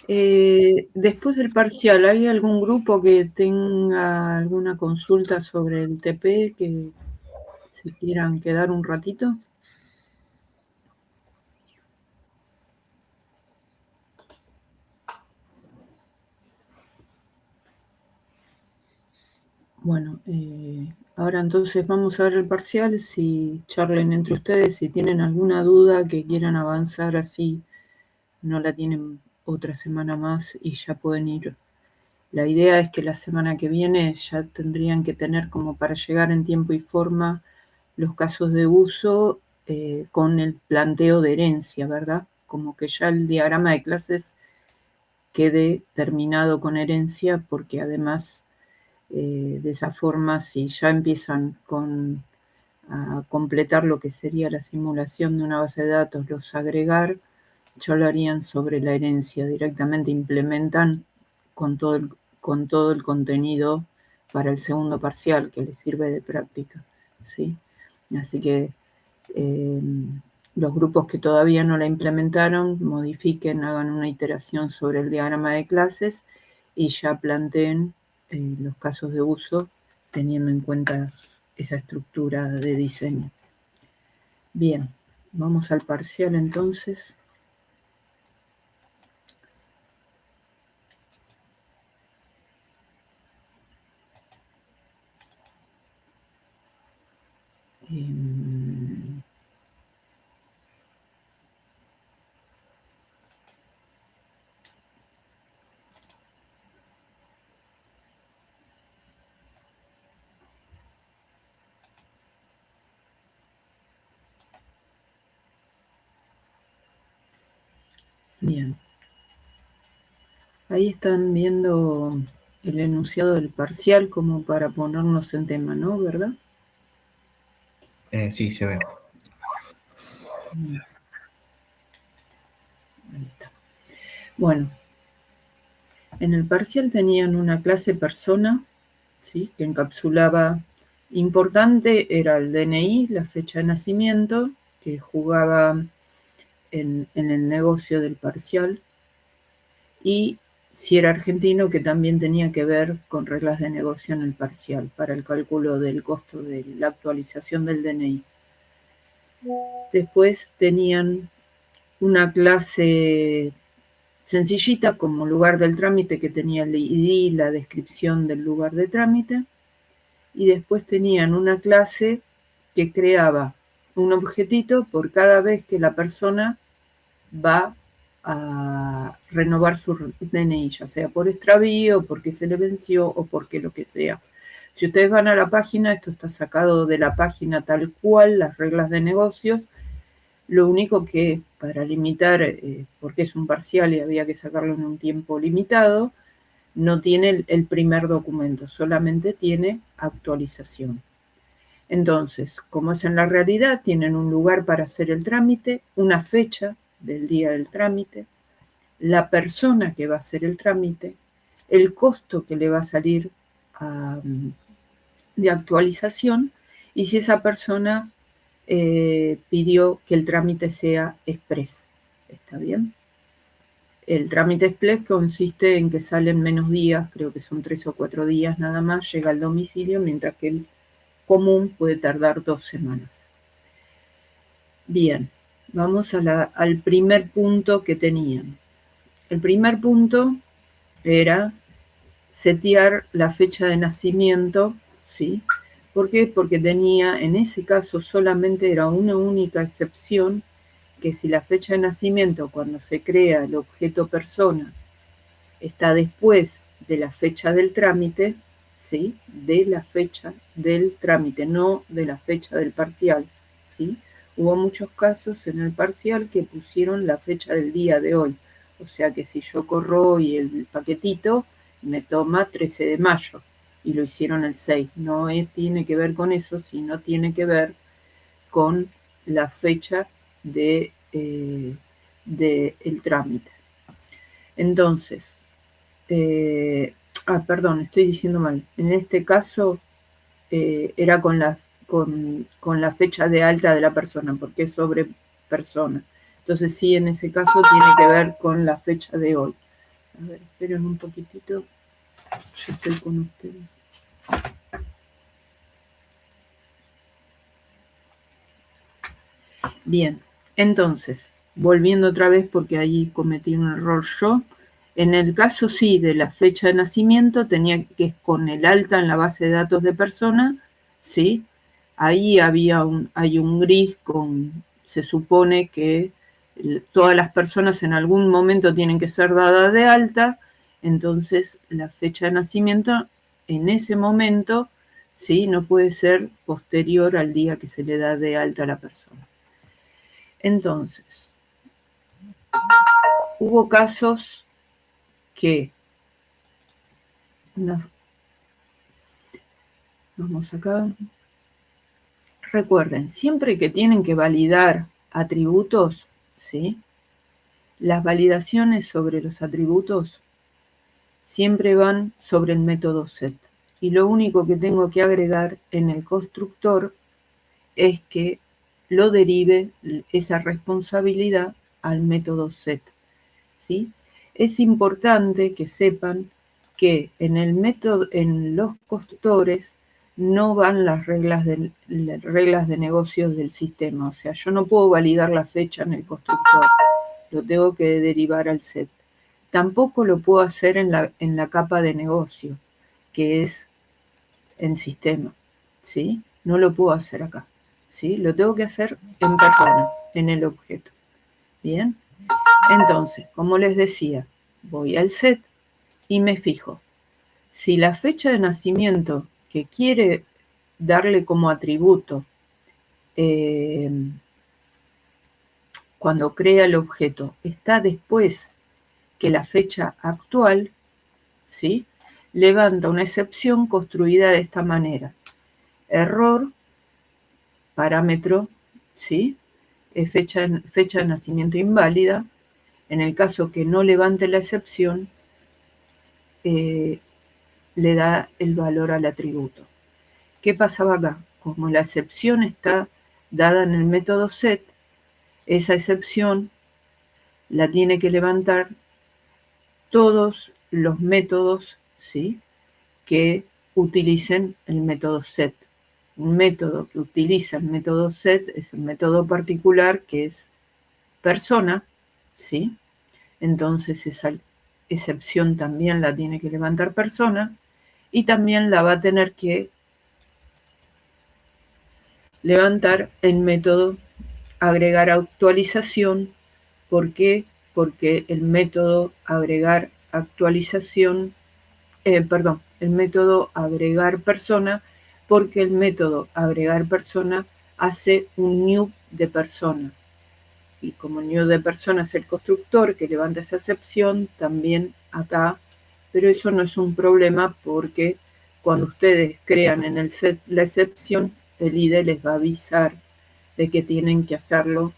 A: después del parcial, ¿hay algún grupo que tenga alguna consulta sobre el TP que se quieran quedar un ratito? Bueno, ahora entonces vamos a ver el parcial, si charlen entre ustedes, si tienen alguna duda que quieran avanzar así, no la tienen otra semana más y ya pueden ir. La idea es que la semana que viene ya tendrían que tener como para llegar en tiempo y forma los casos de uso con el planteo de herencia, ¿verdad? Como que ya el diagrama de clases quede terminado con herencia, porque además de esa forma, si ya empiezan a completar lo que sería la simulación de una base de datos, los agregar, ya lo harían sobre la herencia, directamente implementan con todo el contenido para el segundo parcial que les sirve de práctica, ¿sí? Así que los grupos que todavía no la implementaron, modifiquen, hagan una iteración sobre el diagrama de clases y ya planteen los casos de uso teniendo en cuenta esa estructura de diseño. Bien, vamos al parcial entonces. Bien. Ahí están viendo el enunciado del parcial como para ponernos en tema, ¿no? ¿Verdad?
B: Sí, se ve.
A: Bien. Ahí está. Bueno, en el parcial tenían una clase persona, ¿sí? Que encapsulaba, importante era el DNI, la fecha de nacimiento, que jugaba en el negocio del parcial, y si era argentino, que también tenía que ver con reglas de negocio en el parcial para el cálculo del costo de la actualización del DNI. Después tenían una clase sencillita como lugar del trámite, que tenía el ID, la descripción del lugar de trámite, y después tenían una clase que creaba un objetito por cada vez que la persona va a renovar su DNI, ya sea por extravío, porque se le venció o porque lo que sea. Si ustedes van a la página, esto está sacado de la página tal cual, las reglas de negocios. Lo único que para limitar, porque es un parcial y había que sacarlo en un tiempo limitado, no tiene el primer documento, solamente tiene actualización. Entonces, como es en la realidad, tienen un lugar para hacer el trámite, una fecha del día del trámite, la persona que va a hacer el trámite, el costo que le va a salir de actualización y si esa persona pidió que el trámite sea express. ¿Está bien? El trámite express consiste en que salen menos días, creo que son 3 o 4 días nada más, llega al domicilio, mientras que el común puede tardar 2 semanas. Bien, vamos al primer punto que tenían. El primer punto era setear la fecha de nacimiento, ¿sí? ¿Por qué? Porque tenía, en ese caso solamente era una única excepción, que si la fecha de nacimiento cuando se crea el objeto persona está después de la fecha del trámite, ¿sí? De la fecha del trámite, no de la fecha del parcial, ¿sí? Hubo muchos casos en el parcial que pusieron la fecha del día de hoy. O sea que si yo corro hoy el paquetito, me toma 13 de mayo y lo hicieron el 6. No tiene que ver con eso, sino tiene que ver con la fecha de el trámite. Entonces, perdón, estoy diciendo mal. En este caso era con la fecha de alta de la persona, porque es sobre persona. Entonces sí, en ese caso tiene que ver con la fecha de hoy. A ver, esperen un poquitito. Yo estoy con ustedes. Bien, entonces, volviendo otra vez porque ahí cometí un error yo. En el caso sí de la fecha de nacimiento, tenía que con el alta en la base de datos de persona, ¿sí? Ahí hay un gris se supone que todas las personas en algún momento tienen que ser dadas de alta, entonces la fecha de nacimiento en ese momento, ¿sí? No puede ser posterior al día que se le da de alta a la persona. Entonces, hubo casos que vamos acá. Recuerden, siempre que tienen que validar atributos, ¿sí? Las validaciones sobre los atributos siempre van sobre el método set. Y lo único que tengo que agregar en el constructor es que lo derive esa responsabilidad al método set, ¿sí? Es importante que sepan que en el método, en los constructores, no van las reglas de negocios del sistema. O sea, yo no puedo validar la fecha en el constructor, lo tengo que derivar al set. Tampoco lo puedo hacer en la capa de negocio, que es en sistema, ¿sí? No lo puedo hacer acá, ¿sí? Lo tengo que hacer en persona, en el objeto. ¿Bien? Entonces, como les decía, voy al set y me fijo. Si la fecha de nacimiento que quiere darle como atributo cuando crea el objeto está después que la fecha actual, ¿sí? Levanta una excepción construida de esta manera. Error, parámetro, ¿sí? Fecha de nacimiento inválida. En el caso que no levante la excepción, le da el valor al atributo. ¿Qué pasaba acá? Como la excepción está dada en el método set, esa excepción la tiene que levantar todos los métodos, ¿sí?, que utilicen el método set. Un método que utiliza el método set es el método particular que es persona, ¿sí? Entonces esa excepción también la tiene que levantar persona y también la va a tener que levantar el método agregar actualización. ¿Por qué? porque el método agregar actualización, el método agregar persona, porque el método agregar persona hace un new de persona. Y como new de persona es el constructor que levanta esa excepción, también acá, pero eso no es un problema porque cuando ustedes crean en el set la excepción, el IDE les va a avisar de que tienen que hacerlo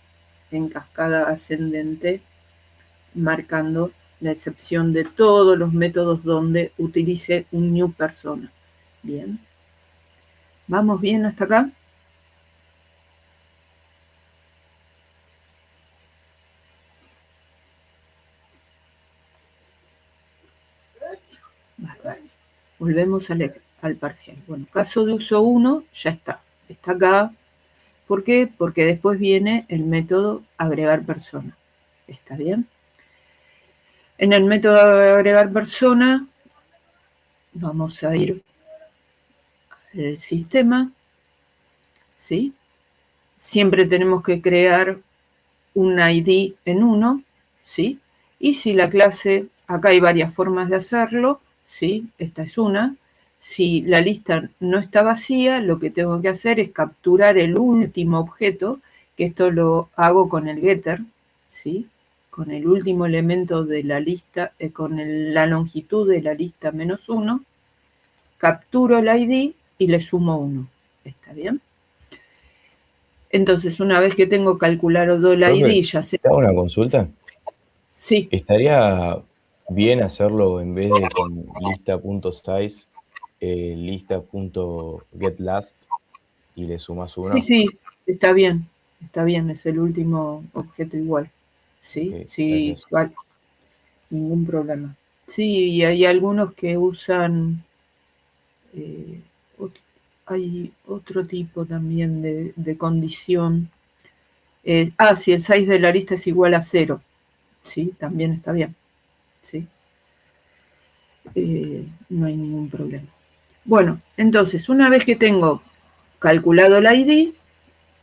A: en cascada ascendente, marcando la excepción de todos los métodos donde utilice un new persona. Bien. ¿Vamos bien hasta acá? Bárbaro. Volvemos al parcial. Bueno, caso de uso 1 ya está. Está acá. ¿Por qué? Porque después viene el método agregar persona. ¿Está bien? En el método agregar persona vamos a ir al sistema. ¿Sí? Siempre tenemos que crear un ID en uno, ¿sí? Y si la clase, acá hay varias formas de hacerlo, ¿sí? Esta es una. Si la lista no está vacía, lo que tengo que hacer es capturar el último objeto, que esto lo hago con el getter, ¿sí? Con el último elemento de la lista, con la longitud de la lista -1, capturo el ID y le sumo 1. ¿Está bien? Entonces, una vez que tengo calculado el ID, ya sé...
C: ¿Te hago una consulta?
A: Sí.
C: ¿Estaría bien hacerlo en vez de con lista.size, lista.getLast y le sumas 1?
A: Sí, está bien, es el último objeto igual. Sí,
C: Okay,
A: sí,
C: gracias.
A: igual, ningún problema. Sí, y hay algunos que usan, hay otro tipo también de condición. Si el size de la lista es igual a 0, sí, también está bien, sí. No hay ningún problema. Bueno, entonces, una vez que tengo calculado el ID,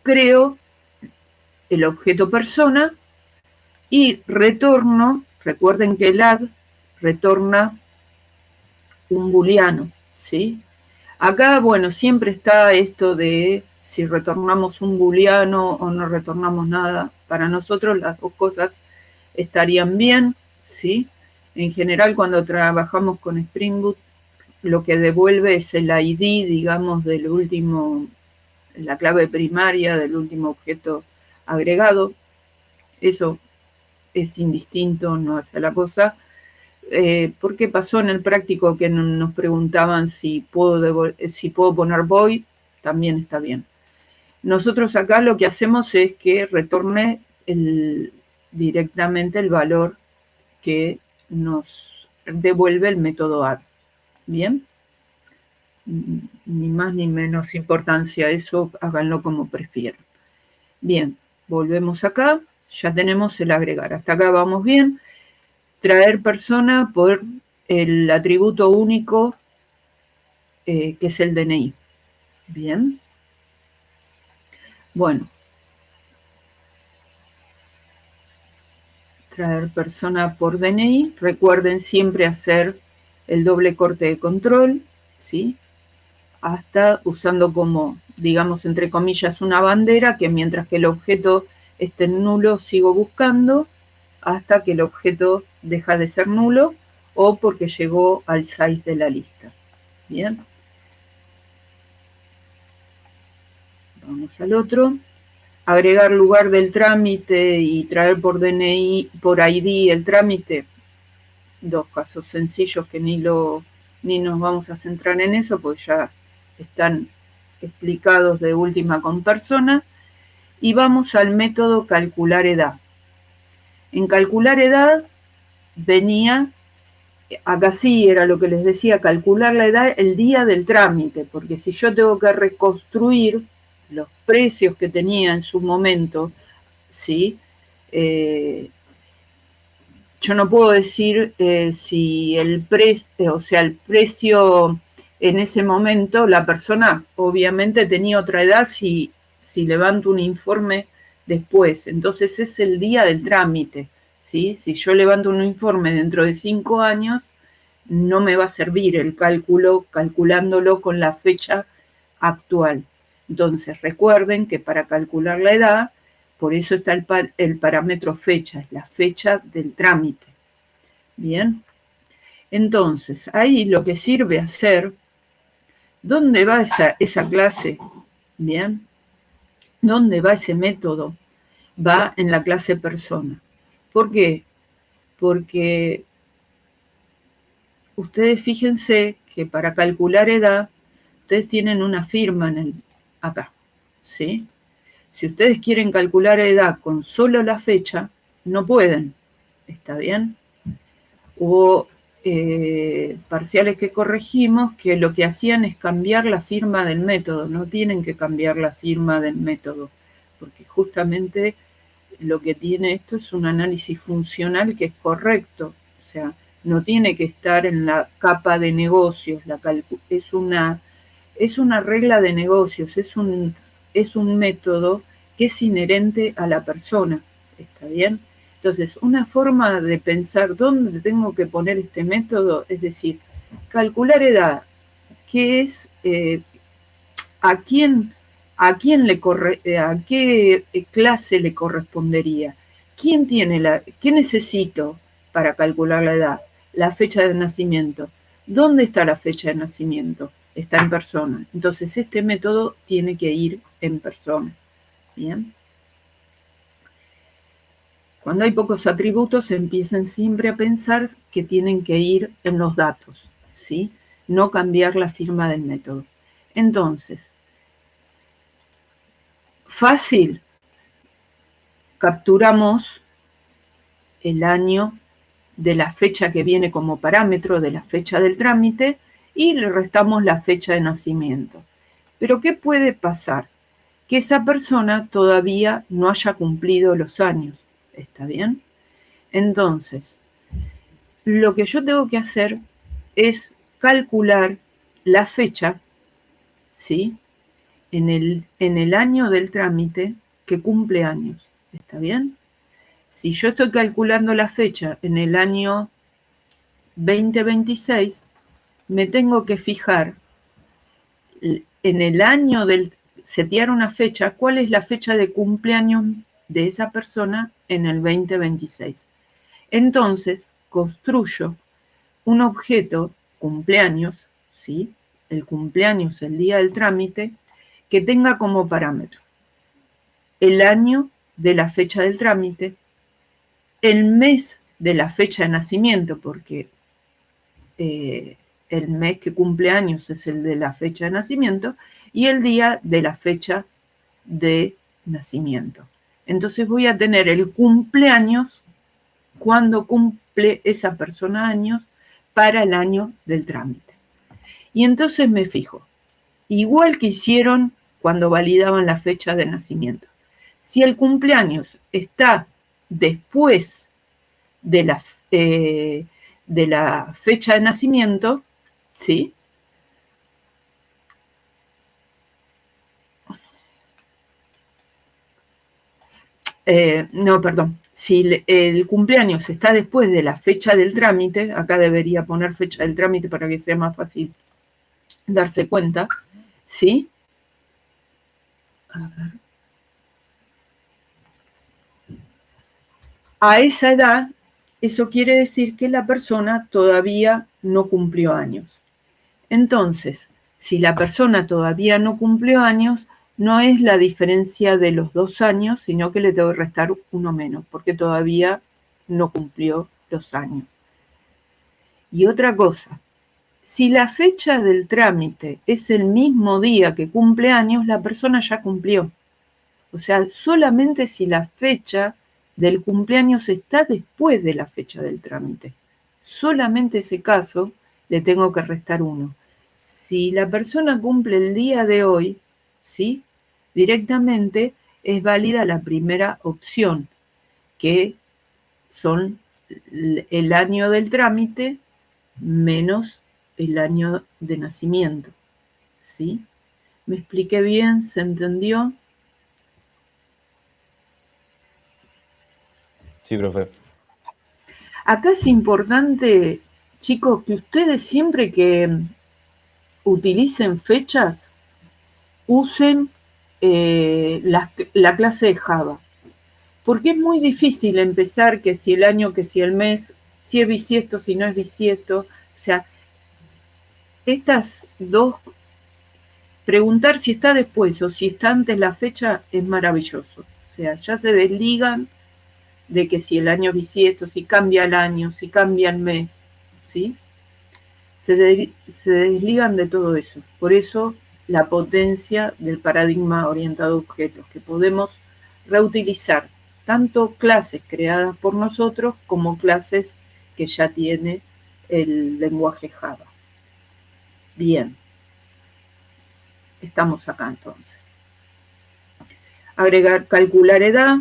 A: creo el objeto persona y retorno, recuerden que el add retorna un booleano, ¿sí? Acá, bueno, siempre está esto de si retornamos un booleano o no retornamos nada. Para nosotros las dos cosas estarían bien, ¿sí? En general, cuando trabajamos con Spring Boot, lo que devuelve es el ID, digamos, del último, la clave primaria del último objeto agregado. Eso es indistinto, no hace la cosa. Porque pasó en el práctico que nos preguntaban si puedo poner void, también está bien. Nosotros acá lo que hacemos es que retorne directamente el valor que nos devuelve el método add. ¿Bien? Ni más ni menos importancia, eso háganlo como prefieran. Bien, volvemos acá, ya tenemos el agregar. Hasta acá vamos bien. Traer persona por el atributo único que es el DNI. Bien. Bueno. Traer persona por DNI. Recuerden siempre hacer el doble corte de control, ¿sí? Hasta usando como, digamos, entre comillas, una bandera que mientras que el objeto esté en nulo, sigo buscando hasta que el objeto deja de ser nulo o porque llegó al size de la lista. Bien. Vamos al otro. Agregar lugar del trámite y traer por DNI, por ID el trámite. Dos casos sencillos que ni nos vamos a centrar en eso, porque ya están explicados de última con persona. Y vamos al método calcular edad. En calcular edad venía, acá sí era lo que les decía, calcular la edad el día del trámite, porque si yo tengo que reconstruir los precios que tenía en su momento, ¿sí? Yo no puedo decir si el precio en ese momento, la persona obviamente tenía otra edad si levanto un informe después. Entonces es el día del trámite, ¿sí? Si yo levanto un informe dentro de 5 años, no me va a servir el cálculo calculándolo con la fecha actual. Entonces, recuerden que para calcular la edad, por eso está el parámetro fecha, es la fecha del trámite. Bien. Entonces, ahí lo que sirve hacer, ¿dónde va esa clase? Bien. ¿Dónde va ese método? Va en la clase persona. ¿Por qué? Porque ustedes fíjense que para calcular edad, ustedes tienen una firma acá, ¿sí? Si ustedes quieren calcular edad con solo la fecha, no pueden, ¿está bien? Hubo parciales que corregimos que lo que hacían es cambiar la firma del método, no tienen que cambiar la firma del método, porque justamente lo que tiene esto es un análisis funcional que es correcto, o sea, no tiene que estar en la capa de negocios, es una regla de negocios, es un método que es inherente a la persona, ¿está bien? Entonces, una forma de pensar dónde tengo que poner este método, es decir, calcular edad, ¿qué es, a qué clase le correspondería? ¿Qué necesito para calcular la edad? La fecha de nacimiento. ¿Dónde está la fecha de nacimiento? Está en persona. Entonces, este método tiene que ir en persona. Bien. Cuando hay pocos atributos, empiecen siempre a pensar que tienen que ir en los datos, ¿sí? No cambiar la firma del método. Entonces, fácil, capturamos el año de la fecha que viene como parámetro de la fecha del trámite y le restamos la fecha de nacimiento. Pero ¿qué puede pasar? Que esa persona todavía no haya cumplido los años. ¿Está bien? Entonces, lo que yo tengo que hacer es calcular la fecha, ¿sí? En el año del trámite que cumple años. ¿Está bien? Si yo estoy calculando la fecha en el año 2026, me tengo que fijar en el año setear una fecha, cuál es la fecha de cumpleaños de esa persona en el 2026. Entonces, construyo un objeto, cumpleaños, ¿sí? El cumpleaños, el día del trámite, que tenga como parámetro el año de la fecha del trámite, el mes de la fecha de nacimiento, porque el mes que cumple años es el de la fecha de nacimiento, y el día de la fecha de nacimiento. Entonces voy a tener el cumpleaños cuando cumple esa persona años para el año del trámite. Y entonces me fijo, igual que hicieron cuando validaban la fecha de nacimiento. Si el cumpleaños está después de la fecha de nacimiento, ¿sí? No, perdón. Si el cumpleaños está después de la fecha del trámite, acá debería poner fecha del trámite para que sea más fácil darse cuenta, ¿sí? A ver. A esa edad, eso quiere decir que la persona todavía no cumplió años. Entonces, si la persona todavía no cumplió años, no es la diferencia de los 2 años, sino que le tengo que restar uno menos, porque todavía no cumplió los años. Y otra cosa, si la fecha del trámite es el mismo día que cumple años, la persona ya cumplió. O sea, solamente si la fecha del cumpleaños está después de la fecha del trámite. Solamente ese caso le tengo que restar 1. Si la persona cumple el día de hoy, ¿sí? Directamente es válida la primera opción, que son el año del trámite menos el año de nacimiento, ¿sí? ¿Me expliqué bien? ¿Se entendió?
C: Sí, profe.
A: Acá es importante, chicos, que ustedes siempre que utilicen fechas, usen la clase de Java. Porque es muy difícil empezar que si el año, que si el mes, si es bisiesto, si no es bisiesto. O sea, estas dos, preguntar si está después o si está antes la fecha es maravilloso. O sea, ya se desligan de que si el año es bisiesto, si cambia el año, si cambia el mes, ¿sí? Se desligan de todo eso. Por eso la potencia del paradigma orientado a objetos, que podemos reutilizar tanto clases creadas por nosotros como clases que ya tiene el lenguaje Java. Bien, estamos acá entonces. Agregar, calcular edad,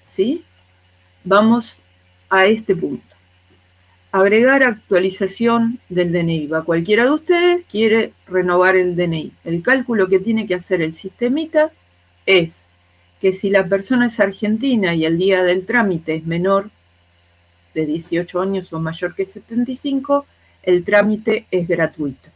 A: ¿sí? Vamos a este punto. Agregar actualización del DNI. Va cualquiera de ustedes, quiere renovar el DNI. El cálculo que tiene que hacer el sistemita es que si la persona es argentina y el día del trámite es menor de 18 años o mayor que 75, el trámite es gratuito.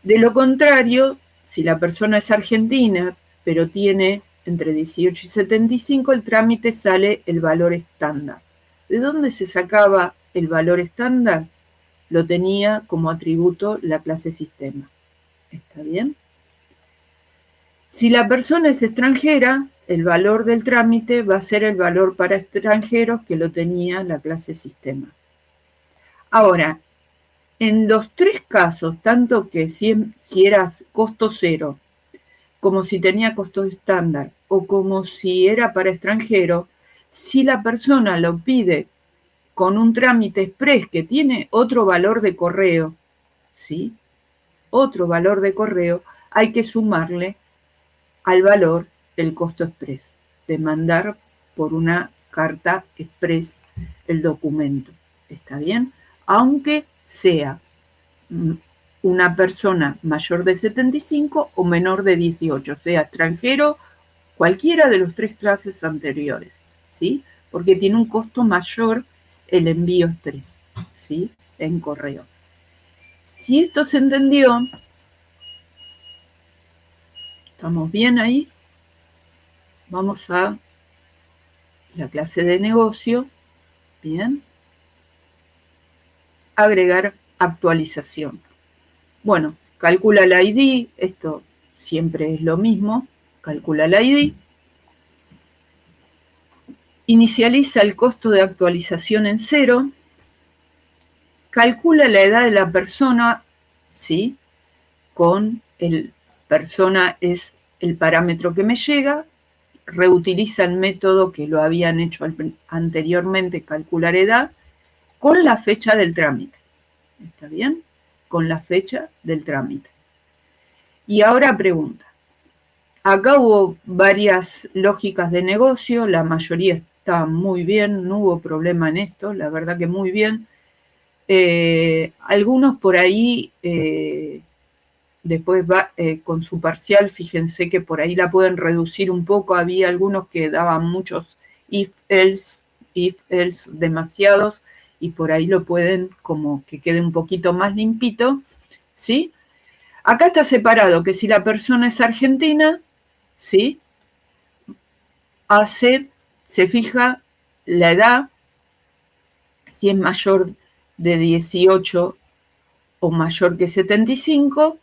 A: De lo contrario, si la persona es argentina, pero tiene entre 18 y 75, el trámite sale el valor estándar. ¿De dónde se sacaba el valor estándar? Lo tenía como atributo la clase sistema. ¿Está bien? Si la persona es extranjera, el valor del trámite va a ser el valor para extranjeros que lo tenía la clase sistema. Ahora, en los tres casos, tanto que si eras costo cero, como si tenía costo estándar, o como si era para extranjero, si la persona lo pide con un trámite express que tiene otro valor de correo, ¿sí? Otro valor de correo, hay que sumarle al valor el costo express, de mandar por una carta express el documento. ¿Está bien? Aunque sea una persona mayor de 75 o menor de 18, sea extranjero, cualquiera de los tres clases anteriores, ¿sí? Porque tiene un costo mayor el envío express, ¿sí? En correo. Si esto se entendió, ¿estamos bien ahí? Vamos a la clase de negocio, bien. Agregar actualización. Bueno, calcula el ID, esto siempre es lo mismo, calcula el ID. Inicializa el costo de actualización en 0. Calcula la edad de la persona, ¿sí? Con el persona es el parámetro que me llega. Reutiliza el método que lo habían hecho anteriormente, calcular edad, con la fecha del trámite. ¿Está bien? Con la fecha del trámite. Y ahora pregunta. Acá hubo varias lógicas de negocio, la mayoría está muy bien, no hubo problema en esto, la verdad que muy bien. Algunos por ahí, después con su parcial, fíjense que por ahí la pueden reducir un poco, había algunos que daban muchos if, else, demasiados, y por ahí lo pueden como que quede un poquito más limpito, ¿sí? Acá está separado que si la persona es argentina, ¿sí? Se fija la edad, si es mayor de 18 o mayor que 75,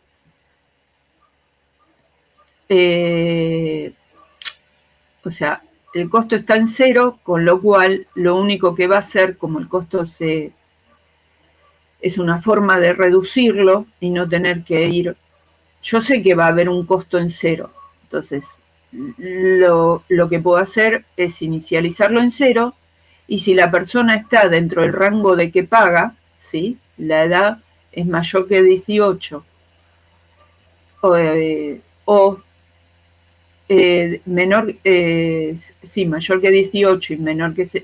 A: o sea, el costo está en 0, con lo cual lo único que va a hacer, como el costo es una forma de reducirlo y no tener que ir, yo sé que va a haber un costo en 0, entonces lo que puedo hacer es inicializarlo en 0, y si la persona está dentro del rango de que paga, ¿sí? La edad es mayor que 18 menor, sí, mayor que 18 y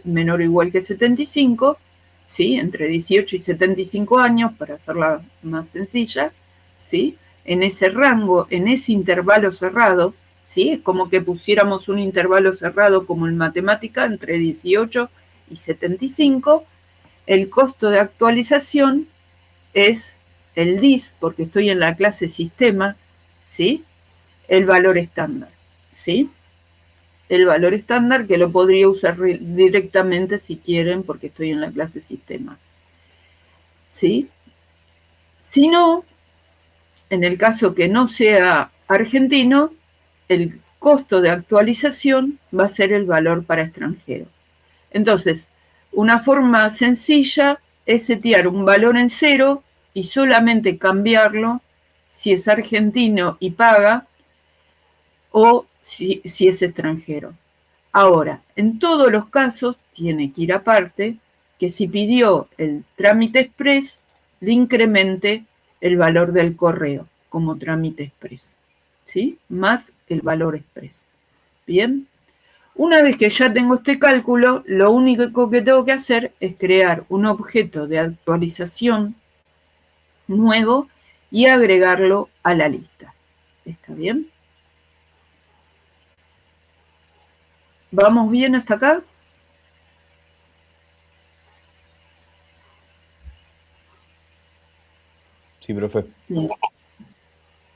A: menor o igual que 75, ¿sí? Entre 18 y 75 años, para hacerla más sencilla, ¿sí? En ese rango, en ese intervalo cerrado, ¿sí? Es como que pusiéramos un intervalo cerrado como en matemática entre 18 y 75, el costo de actualización es el DIS, porque estoy en la clase sistema, ¿sí? El valor estándar, ¿sí? El valor estándar que lo podría usar directamente si quieren, porque estoy en la clase sistema, ¿sí? Si no, en el caso que no sea argentino, el costo de actualización va a ser el valor para extranjero. Entonces, una forma sencilla es setear un valor en 0 y solamente cambiarlo si es argentino y paga o si es extranjero. Ahora, en todos los casos tiene que ir aparte que si pidió el trámite express, le incremente el valor del correo como trámite express, ¿sí? Más el valor express. Bien. Una vez que ya tengo este cálculo, lo único que tengo que hacer es crear un objeto de actualización nuevo y agregarlo a la lista. ¿Está bien? ¿Vamos bien hasta acá?
C: Sí, profe.
A: Bien.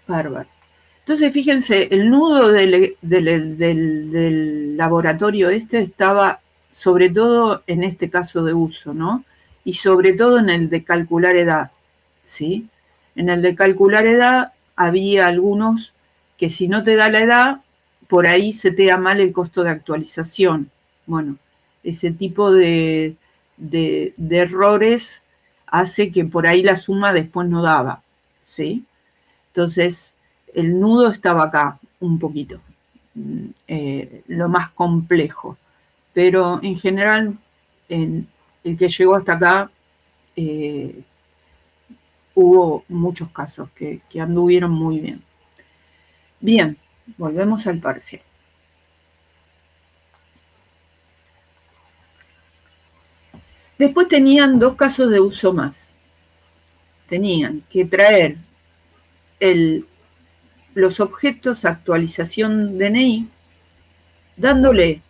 A: Bárbaro. Entonces, fíjense, el nudo del laboratorio este estaba sobre todo en este caso de uso, ¿no? Y sobre todo en el de calcular edad, ¿sí? En el de calcular edad había algunos que si no te da la edad, por ahí se te da mal el costo de actualización. Bueno, ese tipo de errores hace que por ahí la suma después no daba, ¿sí? Entonces, el nudo estaba acá un poquito, lo más complejo. Pero en general, el que llegó hasta acá, hubo muchos casos que anduvieron muy bien. Bien, volvemos al parcial. Después tenían dos casos de uso más. Tenían que traer los objetos actualización DNI, dándole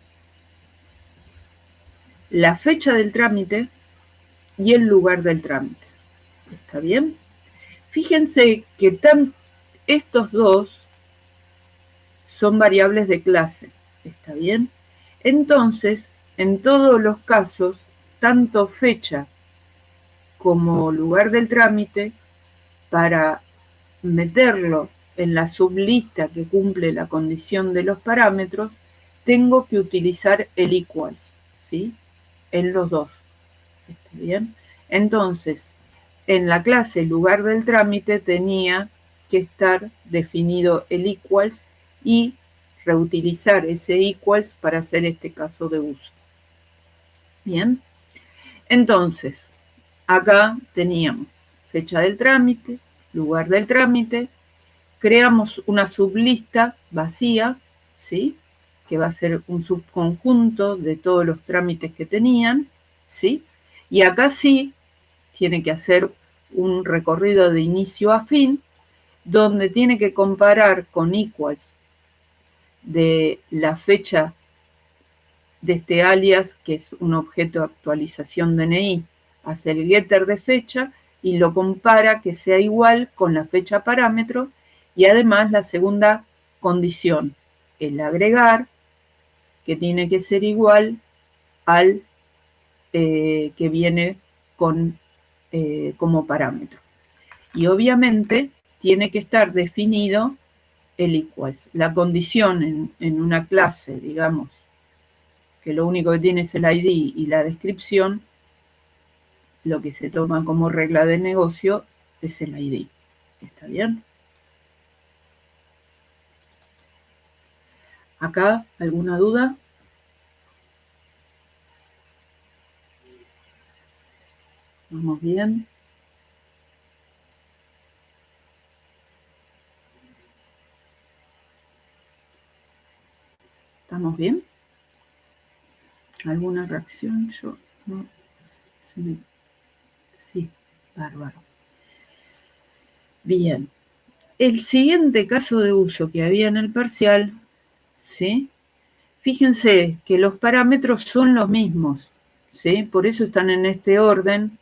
A: la fecha del trámite y el lugar del trámite. ¿Está bien? Fíjense que estos dos son variables de clase. ¿Está bien? Entonces, en todos los casos, tanto fecha como lugar del trámite, para meterlo en la sublista que cumple la condición de los parámetros, tengo que utilizar el equals, ¿sí? En los dos. ¿Está bien? Entonces, en la clase lugar del trámite tenía que estar definido el equals y reutilizar ese equals para hacer este caso de uso. Bien. Entonces, acá teníamos fecha del trámite, lugar del trámite, creamos una sublista vacía, ¿sí? Que va a ser un subconjunto de todos los trámites que tenían, ¿sí? Y acá sí tiene que hacer un recorrido de inicio a fin, donde tiene que comparar con equals de la fecha de este alias, que es un objeto de actualización DNI, hace el getter de fecha y lo compara que sea igual con la fecha parámetro, y además la segunda condición, el agregar, que tiene que ser igual al que viene como parámetro. Y obviamente tiene que estar definido el equals. La condición en una clase, digamos, que lo único que tiene es el ID y la descripción, lo que se toma como regla de negocio es el ID. ¿Está bien? ¿Acá alguna duda? ¿Vamos bien? ¿Estamos bien? ¿Alguna reacción? Yo no. Sí, bárbaro. Bien. El siguiente caso de uso que había en el parcial, ¿sí? Fíjense que los parámetros son los mismos, ¿sí? Por eso están en este orden,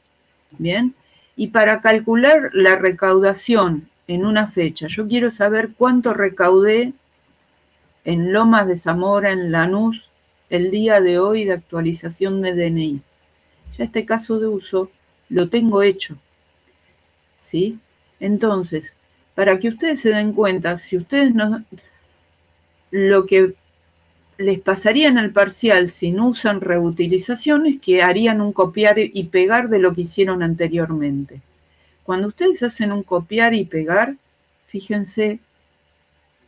A: ¿bien? Y para calcular la recaudación en una fecha, yo quiero saber cuánto recaudé en Lomas de Zamora, en Lanús, el día de hoy de actualización de DNI. Ya este caso de uso lo tengo hecho, ¿sí? Entonces, para que ustedes se den cuenta, si ustedes no, lo que les pasaría en el parcial si no usan reutilización es que harían un copiar y pegar de lo que hicieron anteriormente. Cuando ustedes hacen un copiar y pegar, fíjense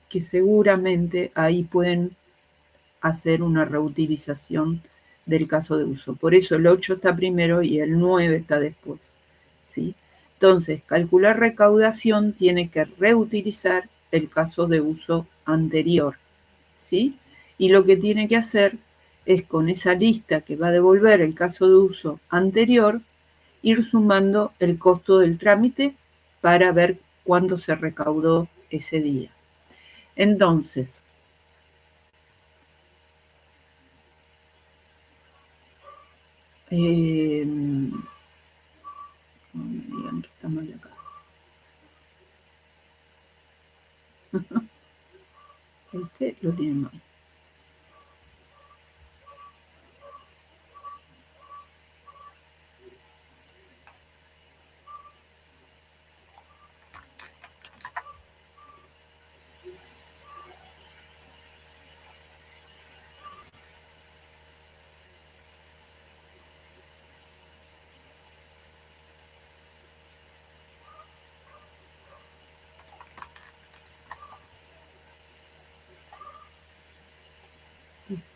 A: que seguramente ahí pueden hacer una reutilización del caso de uso. Por eso el 8 está primero y el 9 está después, ¿sí? Entonces, calcular recaudación tiene que reutilizar el caso de uso anterior, ¿sí? Y lo que tiene que hacer es con esa lista que va a devolver el caso de uso anterior, ir sumando el costo del trámite para ver cuánto se recaudó ese día. Entonces, no me digan que está mal acá. Este lo tiene mal.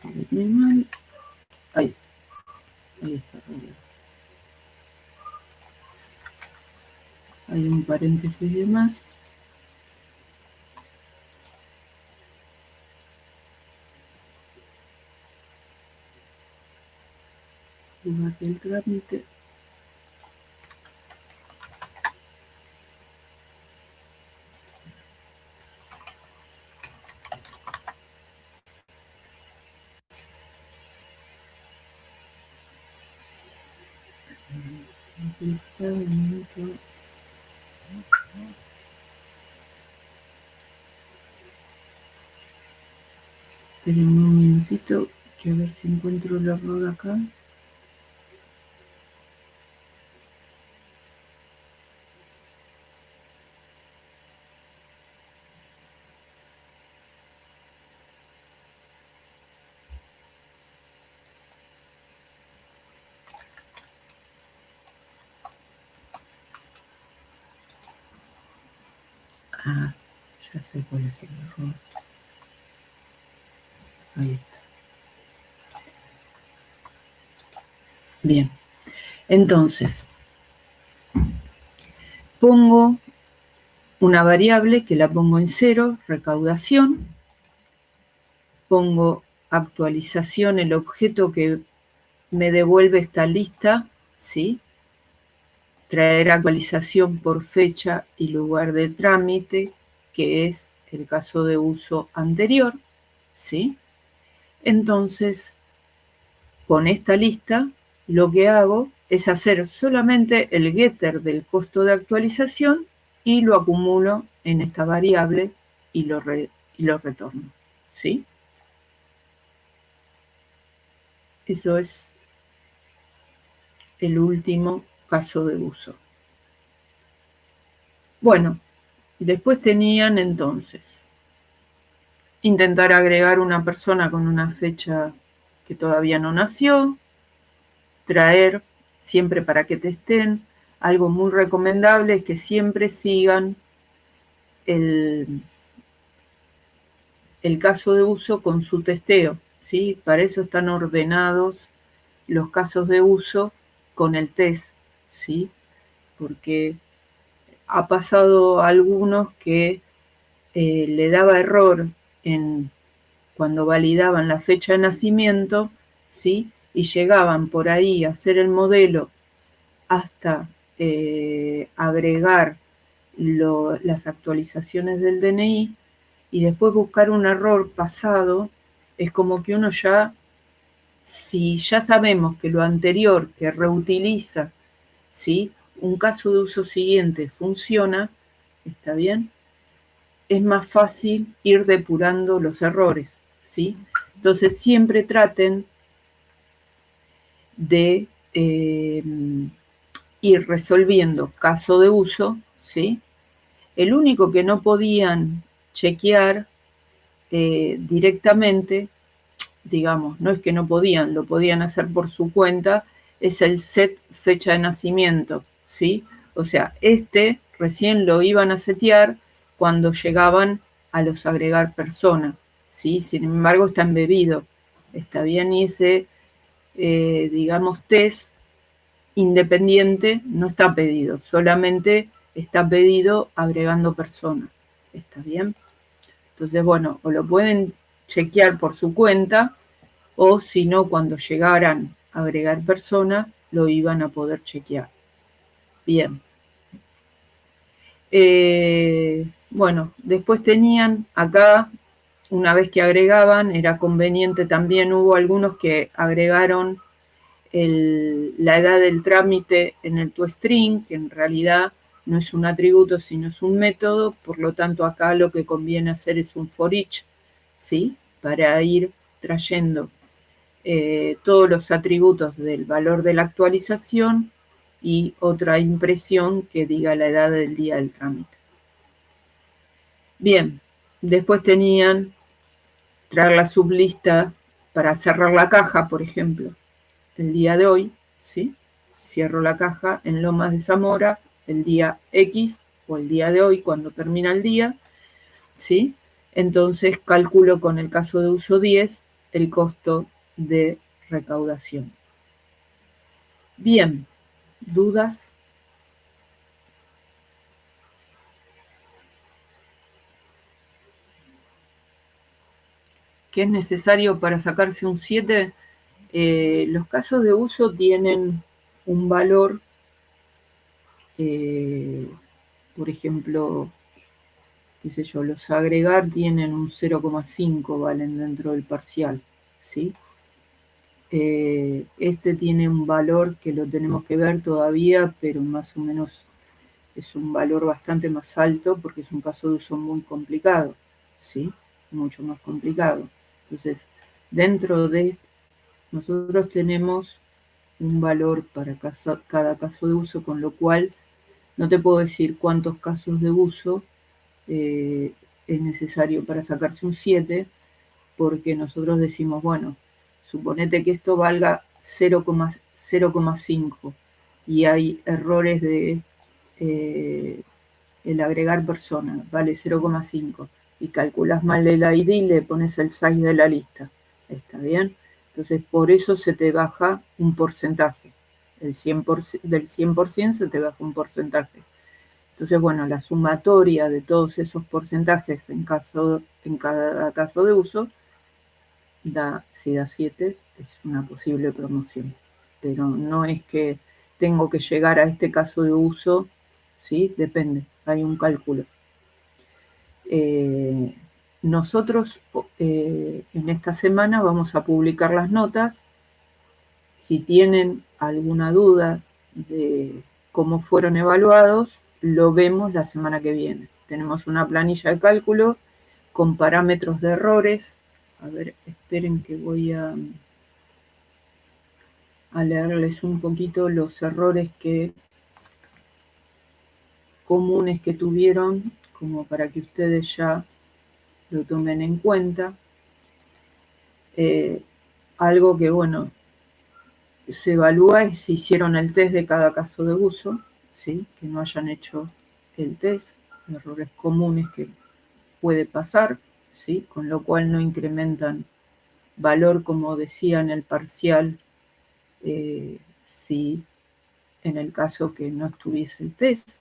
A: Lo tiene mal. Ahí está. Hay un paréntesis de más. Lugar del trámite. Esperen un minutito, que a ver si encuentro el error acá. Ah, ya sé cuál es el error. Ahí está. Bien, entonces, pongo una variable que la pongo en 0, recaudación. Pongo actualización, el objeto que me devuelve esta lista, ¿sí? Traer actualización por fecha y lugar de trámite, que es el caso de uso anterior, ¿sí? Entonces, con esta lista, lo que hago es hacer solamente el getter del costo de actualización y lo acumulo en esta variable y lo retorno, ¿sí? Eso es el último caso de uso. Bueno, después tenían entonces intentar agregar una persona con una fecha que todavía no nació, traer siempre para que testen. Algo muy recomendable es que siempre sigan el caso de uso con su testeo, ¿sí? Para eso están ordenados los casos de uso con el test, ¿sí? Porque ha pasado a algunos que le daba error cuando validaban la fecha de nacimiento, ¿sí? Y llegaban por ahí a hacer el modelo hasta agregar las actualizaciones del DNI y después buscar un error pasado, es como que uno ya si ya sabemos que lo anterior que reutiliza, ¿sí?, un caso de uso siguiente funciona, ¿está bien?, es más fácil ir depurando los errores, ¿sí? Entonces siempre traten de ir resolviendo caso de uso, ¿sí? El único que no podían chequear directamente, digamos, no es que no podían, lo podían hacer por su cuenta, es el set fecha de nacimiento, ¿sí? O sea, recién lo iban a setear cuando llegaban a los agregar persona, ¿sí? Sin embargo, está embebido, está bien, y ese, digamos, test independiente no está pedido, solamente está pedido agregando persona, ¿está bien? Entonces, bueno, o lo pueden chequear por su cuenta, o si no, cuando llegaran a agregar persona, lo iban a poder chequear. Bien. Bueno, después tenían acá, una vez que agregaban, era conveniente también, hubo algunos que agregaron la edad del trámite en el toString, que en realidad no es un atributo, sino es un método, por lo tanto acá lo que conviene hacer es un for each, ¿sí?, para ir trayendo todos los atributos del valor de la actualización y otra impresión que diga la edad del día del trámite. Bien, después tenían traer la sublista para cerrar la caja, por ejemplo, el día de hoy, ¿sí? Cierro la caja en Lomas de Zamora el día X o el día de hoy cuando termina el día, ¿sí? Entonces calculo con el caso de uso 10 el costo de recaudación. Bien, ¿dudas? ¿Qué es necesario para sacarse un 7? Los casos de uso tienen un valor, por ejemplo, qué sé yo, los agregar tienen un 0,5, valen dentro del parcial, ¿sí? Este tiene un valor que lo tenemos que ver todavía, pero más o menos es un valor bastante más alto porque es un caso de uso muy complicado, ¿sí? Mucho más complicado. Entonces, dentro de nosotros tenemos un valor para cada caso de uso, con lo cual no te puedo decir cuántos casos de uso es necesario para sacarse un 7, porque nosotros decimos, bueno, suponete que esto valga 0,5 y hay errores de el agregar persona, vale 0,5 y calculas mal el ID y le pones el size de la lista, ¿está bien? Entonces por eso se te baja un porcentaje, del 100% se te baja un porcentaje. Entonces, bueno, la sumatoria de todos esos porcentajes en cada caso de uso, si da 7, es una posible promoción. Pero no es que tengo que llegar a este caso de uso, ¿sí? Depende, hay un cálculo. Nosotros en esta semana vamos a publicar las notas. Si tienen alguna duda de cómo fueron evaluados, lo vemos la semana que viene. Tenemos una planilla de cálculo con parámetros de errores. A ver, esperen que voy a leerles un poquito los errores comunes que tuvieron, como para que ustedes ya lo tomen en cuenta. Algo que, bueno, se evalúa es si hicieron el test de cada caso de uso, ¿sí? Que no hayan hecho el test, errores comunes que puede pasar, ¿sí? Con lo cual no incrementan valor, como decía en el parcial, si en el caso que no estuviese el test,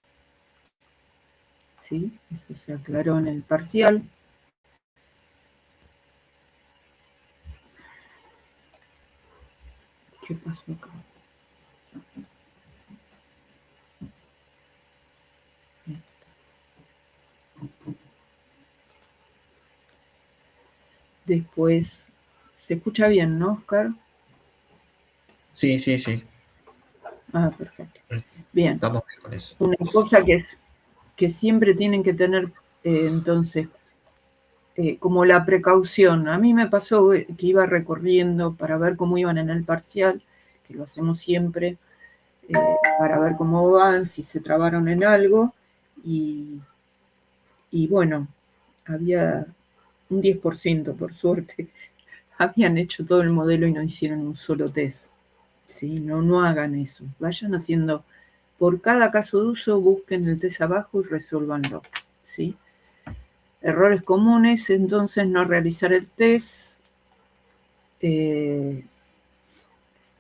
A: ¿sí? Eso se aclaró en el parcial. ¿Qué pasó acá? Después, se escucha bien, ¿no, Oscar?
B: Sí.
A: Ah, perfecto. Bien.
B: Estamos bien con eso.
A: Una cosa que siempre tienen que tener, entonces, como la precaución. A mí me pasó que iba recorriendo para ver cómo iban en el parcial, que lo hacemos siempre, para ver cómo van, si se trabaron en algo, y bueno, había un 10%, por suerte, habían hecho todo el modelo y no hicieron un solo test. ¿Sí? No hagan eso. Vayan haciendo, por cada caso de uso, busquen el test abajo y resuélvanlo. ¿Sí? Errores comunes, entonces, no realizar el test.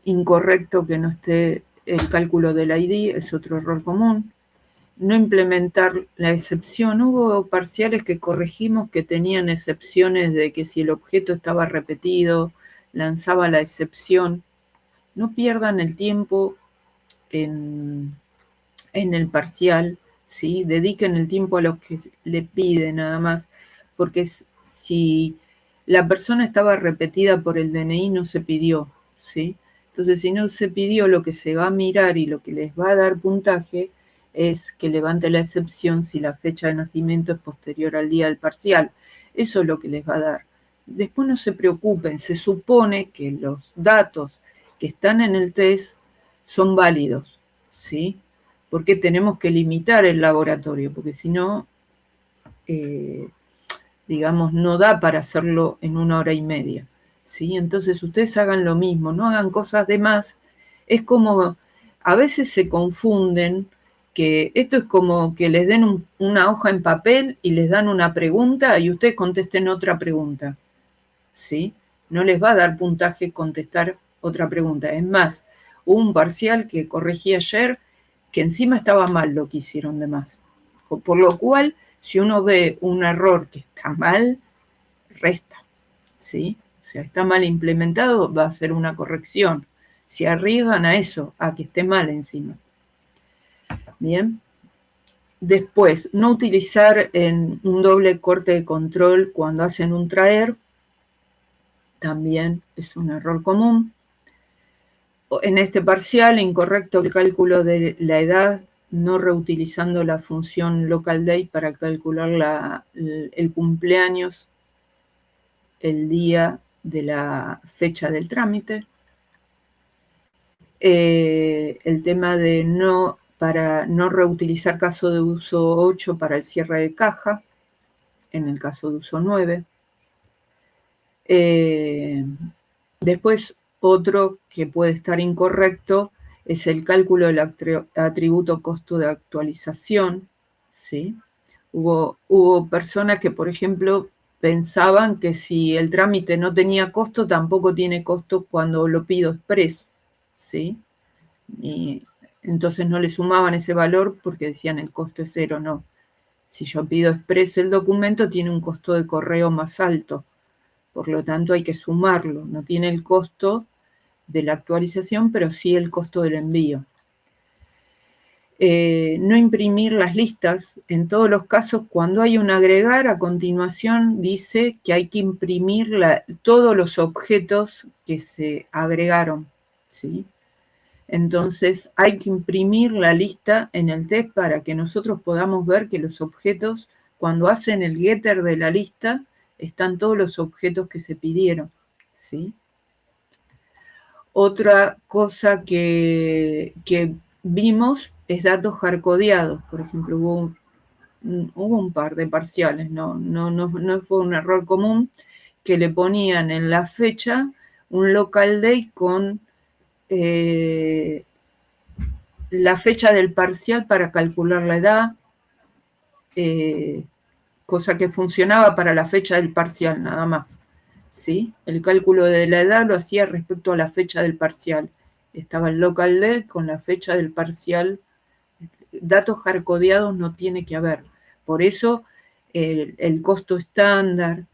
A: Incorrecto que no esté el cálculo del ID, es otro error común. No implementar la excepción. Hubo parciales que corregimos que tenían excepciones de que si el objeto estaba repetido, lanzaba la excepción. No pierdan el tiempo en el parcial, ¿sí? Dediquen el tiempo a lo que le pide nada más, porque si la persona estaba repetida por el DNI, no se pidió, ¿sí? Entonces, si no se pidió, lo que se va a mirar y lo que les va a dar puntaje es que levante la excepción si la fecha de nacimiento es posterior al día del parcial. Eso es lo que les va a dar. Después no se preocupen, se supone que los datos que están en el test son válidos, ¿sí? Porque tenemos que limitar el laboratorio, porque si no, digamos, no da para hacerlo en 1 hora y media, ¿sí? Entonces ustedes hagan lo mismo, no hagan cosas de más. Es como, a veces se confunden, que esto es como que les den una hoja en papel y les dan una pregunta y ustedes contesten otra pregunta, ¿sí? No les va a dar puntaje contestar otra pregunta. Es más, hubo un parcial que corregí ayer que encima estaba mal lo que hicieron de más. Por lo cual, si uno ve un error que está mal, resta, ¿sí? O sea, está mal implementado, va a ser una corrección. Se arriesgan a eso, a que esté mal encima. Bien. Después, no utilizar en un doble corte de control cuando hacen un traer, también es un error común. En este parcial, incorrecto el cálculo de la edad, no reutilizando la función local date para calcular el cumpleaños, el día de la fecha del trámite. El tema de para no reutilizar caso de uso 8 para el cierre de caja, en el caso de uso 9. Después, otro que puede estar incorrecto es el cálculo del atributo costo de actualización, ¿sí? Hubo personas que, por ejemplo, pensaban que si el trámite no tenía costo, tampoco tiene costo cuando lo pido express, ¿sí? Y entonces no le sumaban ese valor porque decían el costo es 0, no. Si yo pido express el documento, tiene un costo de correo más alto. Por lo tanto, hay que sumarlo. No tiene el costo de la actualización, pero sí el costo del envío. No imprimir las listas. En todos los casos, cuando hay un agregar, a continuación dice que hay que imprimir todos los objetos que se agregaron, ¿sí? Entonces, hay que imprimir la lista en el test para que nosotros podamos ver que los objetos, cuando hacen el getter de la lista, están todos los objetos que se pidieron, ¿sí? Otra cosa que vimos es datos hardcodeados. Por ejemplo, hubo un par de parciales, no fue un error común, que le ponían en la fecha un local date con la fecha del parcial para calcular la edad, cosa que funcionaba para la fecha del parcial nada más, ¿sí? El cálculo de la edad lo hacía respecto a la fecha del parcial. Estaba el local date con la fecha del parcial. Datos hardcodeados no tiene que haber. Por eso el costo estándar,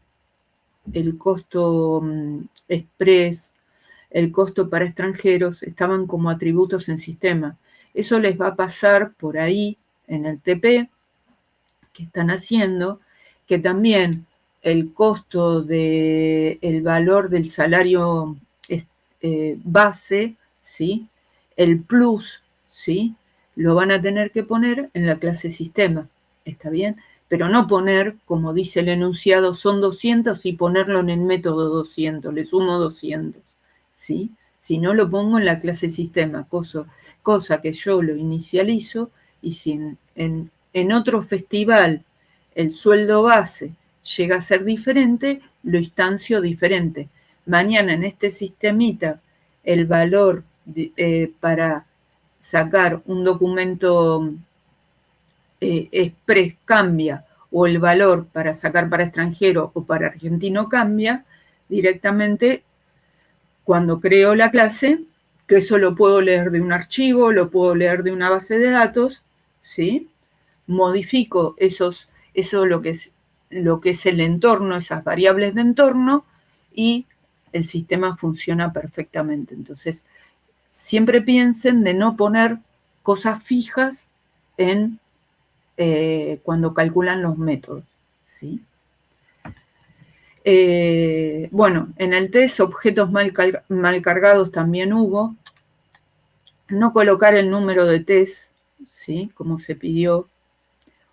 A: el costo express, el costo para extranjeros estaban como atributos en sistema. Eso les va a pasar por ahí en el TP que están haciendo, que también el costo del valor del salario base ¿sí? El plus, ¿sí? Lo van a tener que poner en la clase sistema, ¿está bien? Pero no poner, como dice el enunciado, son 200 y ponerlo en el método 200, le sumo 200, ¿sí? Si no, lo pongo en la clase sistema, cosa que yo lo inicializo, y si en otro festival el sueldo base llega a ser diferente, lo instancio diferente. Mañana en este sistemita el valor para sacar un documento express cambia, o el valor para sacar para extranjero o para argentino cambia, directamente cuando creo la clase, que eso lo puedo leer de un archivo, lo puedo leer de una base de datos, ¿sí? Modifico eso lo que es el entorno, esas variables de entorno, y el sistema funciona perfectamente. Entonces, siempre piensen de no poner cosas fijas cuando calculan los métodos, ¿sí? Bueno, en el test objetos mal cargados también hubo. No colocar el número de test, ¿sí? Como se pidió,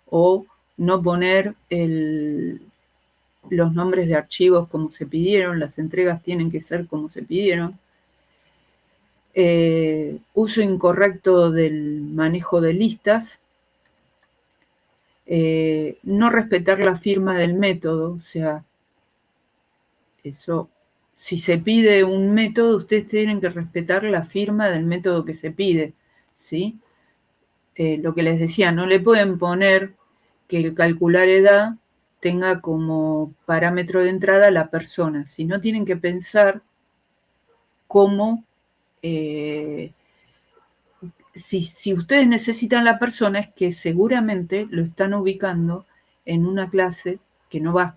A: o no poner los nombres de archivos como se pidieron, las entregas tienen que ser como se pidieron. Uso incorrecto del manejo de listas. No respetar la firma del método, o sea, eso, si se pide un método, ustedes tienen que respetar la firma del método que se pide, ¿sí? Lo que les decía, no le pueden poner que el calcular edad tenga como parámetro de entrada la persona, sino tienen que pensar cómo, si ustedes necesitan la persona, es que seguramente lo están ubicando en una clase que no va,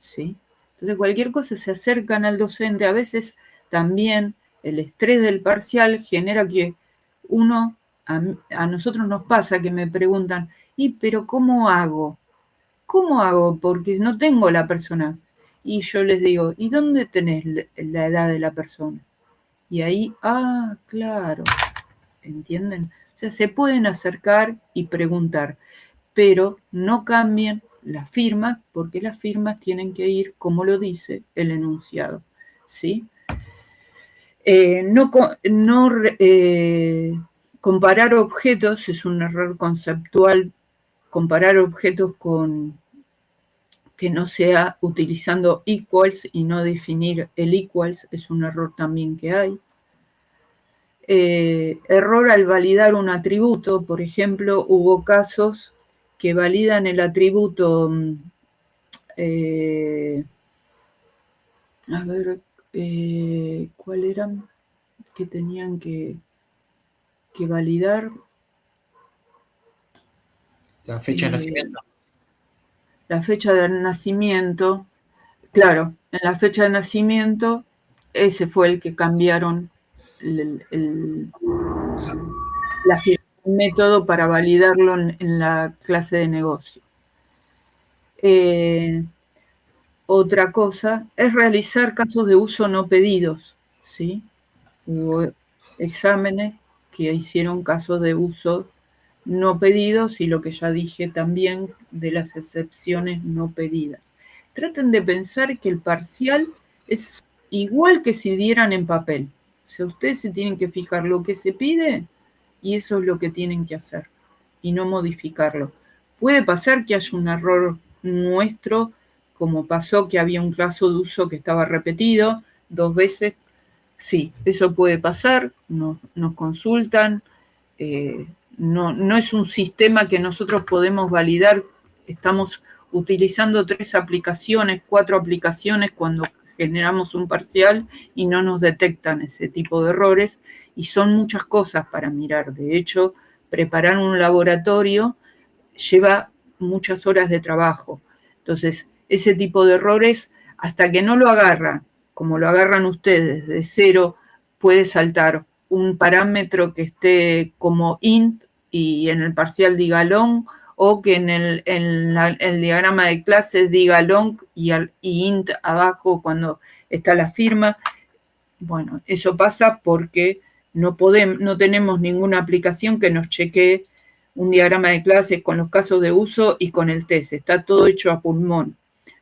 A: ¿sí? Entonces, cualquier cosa se acercan al docente. A veces también el estrés del parcial genera que a nosotros nos pasa que me preguntan, pero ¿cómo hago? ¿Cómo hago? Porque no tengo la persona. Y yo les digo, ¿y dónde tenés la edad de la persona? Y ahí, claro, ¿entienden? O sea, se pueden acercar y preguntar, pero no cambien las firmas, porque las firmas tienen que ir como lo dice el enunciado, ¿sí? Comparar objetos es un error conceptual. Comparar objetos que no sea utilizando equals y no definir el equals es un error también que hay. Error al validar un atributo. Por ejemplo, hubo casos que validan el atributo, ¿cuál eran? Que tenían que validar.
B: La fecha de nacimiento.
A: La fecha de nacimiento, claro, en la fecha de nacimiento, ese fue el que cambiaron el método para validarlo en la clase de negocio. Otra cosa es realizar casos de uso no pedidos, ¿sí? Hubo exámenes que hicieron casos de uso no pedidos y lo que ya dije también de las excepciones no pedidas. Traten de pensar que el parcial es igual que si dieran en papel. O sea, ustedes se tienen que fijar lo que se pide y eso es lo que tienen que hacer y no modificarlo. Puede pasar que haya un error nuestro, como pasó que había un caso de uso que estaba repetido 2 veces. Sí, eso puede pasar, nos consultan. No es un sistema que nosotros podemos validar. Estamos utilizando 3 aplicaciones, 4 aplicaciones cuando generamos un parcial y no nos detectan ese tipo de errores, y son muchas cosas para mirar. De hecho, preparar un laboratorio lleva muchas horas de trabajo. Entonces, ese tipo de errores, hasta que no lo agarran, como lo agarran ustedes de cero, puede saltar un parámetro que esté como int y en el parcial diga long, o que en el diagrama de clases diga long y int abajo cuando está la firma. Bueno, eso pasa porque no tenemos ninguna aplicación que nos chequee un diagrama de clases con los casos de uso y con el test. Está todo hecho a pulmón.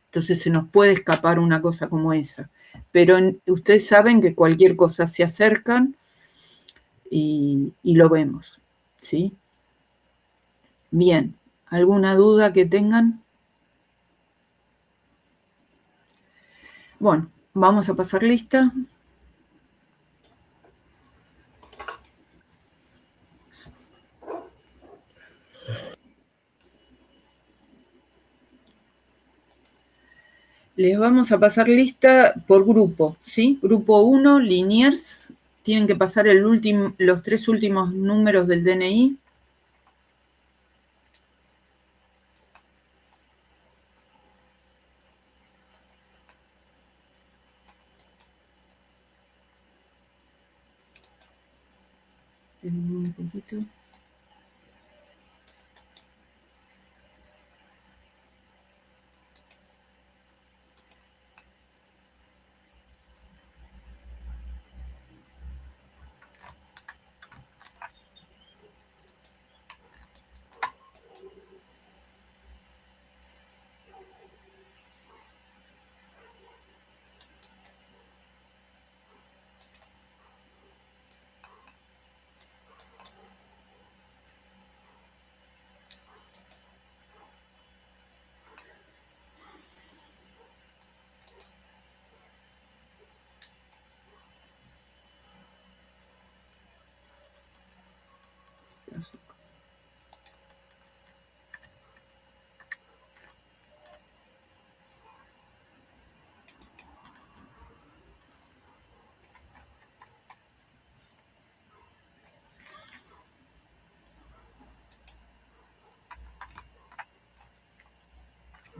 A: Entonces se nos puede escapar una cosa como esa. Pero ustedes saben que cualquier cosa se acercan y lo vemos, ¿sí? Bien, ¿alguna duda que tengan? Bueno, vamos a pasar lista. Les vamos a pasar lista por grupo, ¿sí? Grupo 1, Liniers, tienen que pasar los 3 últimos números del DNI. Un poquito.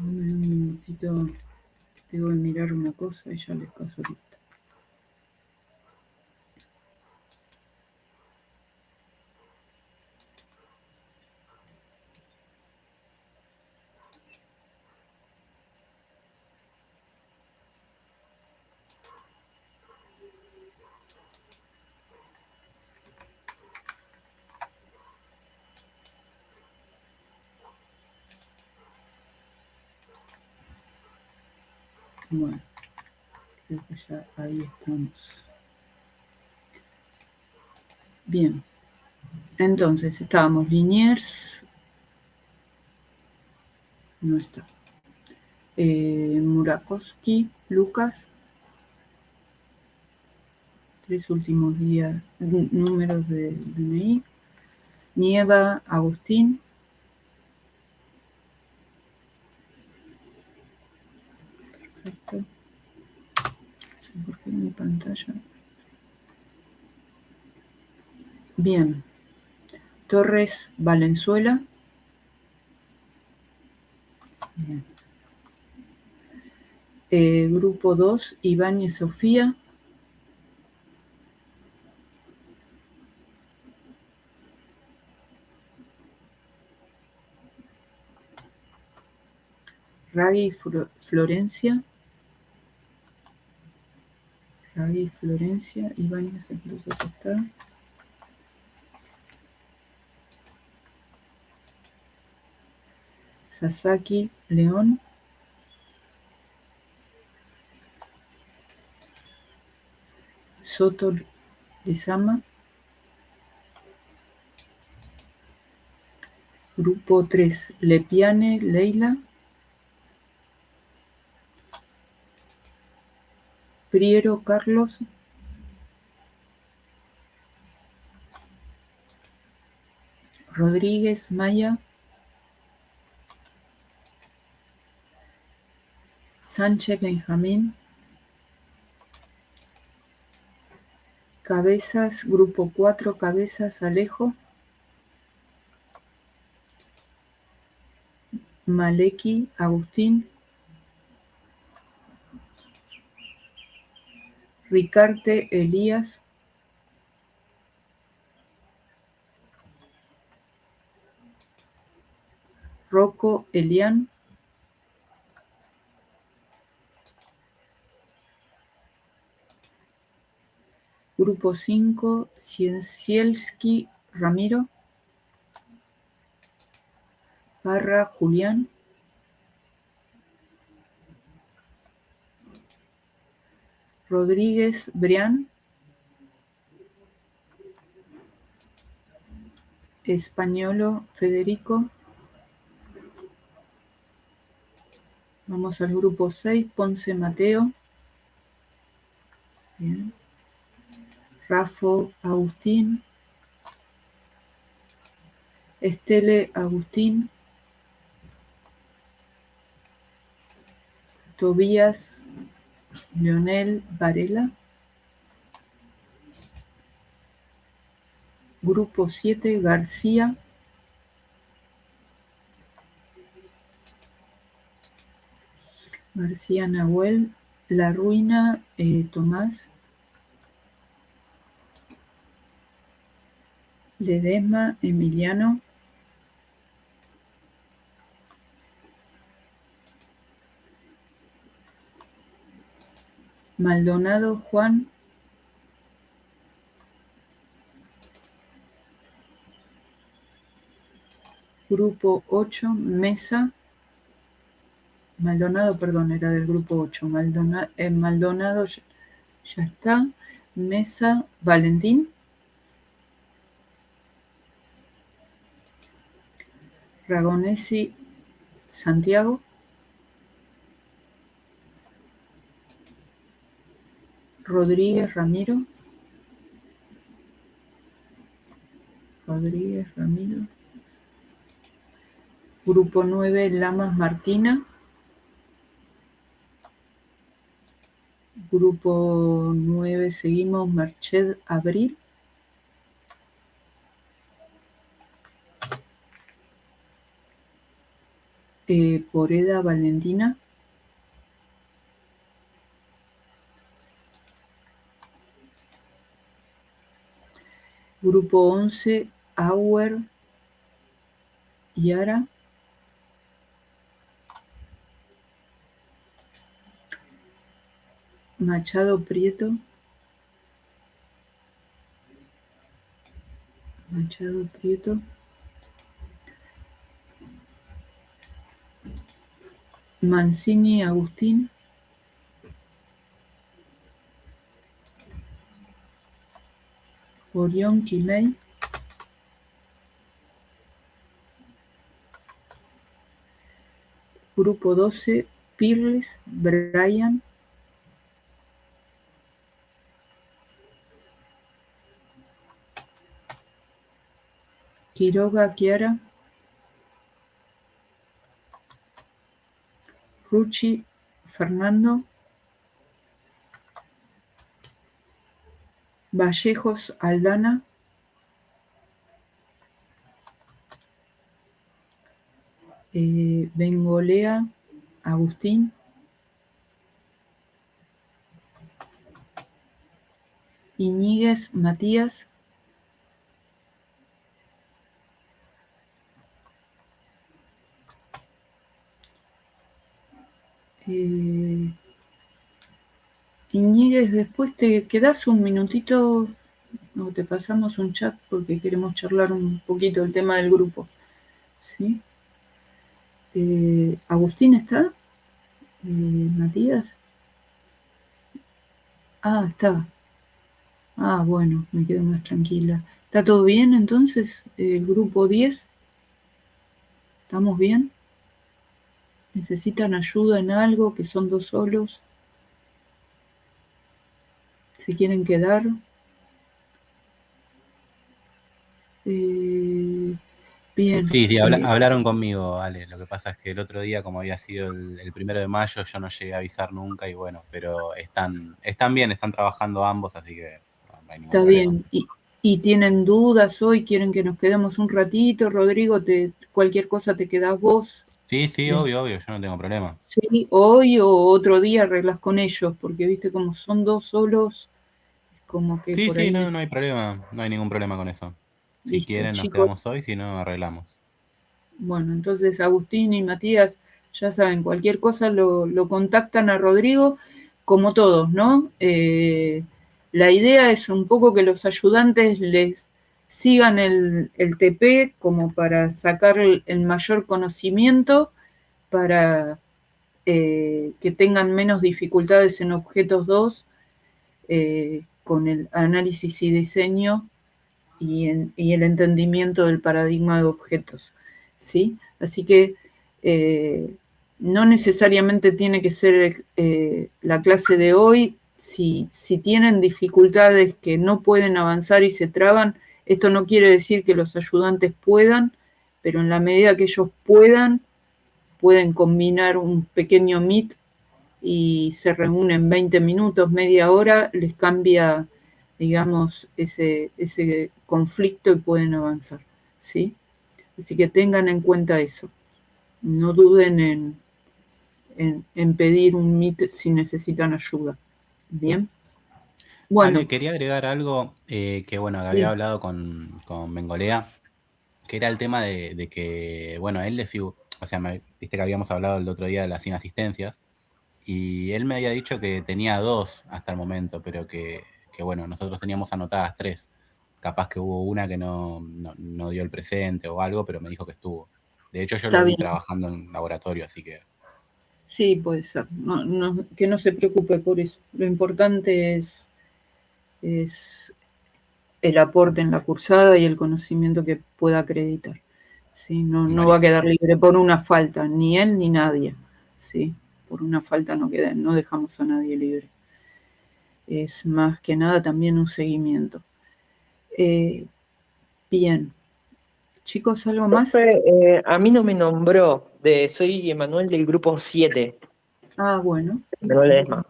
A: Un minutito, tengo que mirar una cosa y ya les paso lista. Bueno, creo que ya ahí estamos. Bien, entonces estábamos Liniers, no está. Murakowski, Lucas, 3 últimos números de DNI. Nieva, Agustín. Perfecto. No sé por qué en mi pantalla. Bien. Torres, Valenzuela. Bien. Grupo 2, Ibáñez, Sofía. Ragui, Florencia. Ragui, Florencia. Ibáñez entonces está. Sasaki, León. Soto, Lezama. Grupo 3, Lepiane, Leila. Priero, Carlos. Rodríguez, Maya. Sánchez, Benjamín. Cabezas, grupo 4, Cabezas, Alejo. Maleki, Agustín. Ricarte, Elías. Rocco, Elian. Grupo 5, Ciesielski, Ramiro. Parra, Julián. Rodríguez, Brian. Españolo, Federico. Vamos al grupo 6, Ponce, Mateo. Bien. Rafo, Agustín. Estele, Agustín. Tobías, Leonel, Varela. Grupo 7, García. García, Nahuel. La Ruina, Tomás. Ledesma, Emiliano. Maldonado, Juan. Grupo 8, Mesa. Maldonado, perdón, era del grupo 8. Maldonado ya está. Mesa, Valentín. Ragonesi, Santiago. Rodríguez, Ramiro. Grupo 9, Lamas, Martina. Grupo 9, seguimos, Merced, Abril. Poreda, Valentina. Grupo 11, Auer, Yara. Machado, Prieto. Mancini, Agustín. Orión, Quimei. Grupo 12, Pirles, Brian. Quiroga, Chiara. Rucci, Fernando. Vallejos, Aldana. Bengolea, Agustín. Iñiguez, Matías. Iñiguez, después te quedás un minutito o te pasamos un chat porque queremos charlar un poquito el tema del grupo. ¿Sí? ¿Agustín está? ¿Matías? Está. Bueno, me quedo más tranquila. ¿Está todo bien entonces? ¿El grupo 10? ¿Estamos bien? ¿Necesitan ayuda en algo? ¿Que son 2 solos? ¿Se quieren quedar? Bien.
D: Sí, hablaron conmigo, Ale. Lo que pasa es que el otro día, como había sido el 1 de mayo, yo no llegué a avisar nunca y bueno, pero están bien, están trabajando ambos, así que no hay ningún problema.
A: Está bien. ¿Y tienen dudas hoy? ¿Quieren que nos quedemos un ratito? Rodrigo, cualquier cosa te quedás vos.
D: Sí, obvio, yo no tengo problema.
A: Sí, hoy o otro día arreglas con ellos, porque viste como son 2 solos, es como que por ahí.
D: No hay problema, no hay ningún problema con eso. Si
A: Listo,
D: quieren nos
A: chicos.
D: quedamos hoy, si no arreglamos.
A: Bueno, entonces Agustín y Matías, ya saben, cualquier cosa lo contactan a Rodrigo, como todos, ¿no? La idea es un poco que los ayudantes les sigan el TP como para sacar el mayor conocimiento, para que tengan menos dificultades en objetos 2 con el análisis y diseño y el entendimiento del paradigma de objetos, ¿sí? Así que no necesariamente tiene que ser la clase de hoy. Si tienen dificultades que no pueden avanzar y se traban, esto no quiere decir que los ayudantes puedan, pero en la medida que ellos pueden combinar un pequeño meet y se reúnen 20 minutos, media hora, les cambia, digamos, ese conflicto y pueden avanzar, ¿sí? Así que tengan en cuenta eso. No duden en pedir un meet si necesitan ayuda. Bien. Bueno.
D: Ale, quería agregar algo que, bueno, que había hablado con Bengolea, que era el tema de que, bueno, él o sea, viste que habíamos hablado el otro día de las inasistencias, y él me había dicho que tenía 2 hasta el momento, pero que bueno, nosotros teníamos anotadas 3. Capaz que hubo una que no dio el presente o algo, pero me dijo que estuvo. De hecho, yo lo vi trabajando en laboratorio, así que...
A: Sí, puede ser. Que no se preocupe por eso. Lo importante es el aporte en la cursada y el conocimiento que pueda acreditar. ¿Sí? No va a quedar libre por una falta, ni él ni nadie. ¿Sí? Por una falta no dejamos a nadie libre. Es más que nada también un seguimiento. Bien. Chicos, ¿algo más?
E: A mí no me nombró. Soy Emanuel del grupo 7.
A: Ah, bueno.
E: Emanuel Ledesma.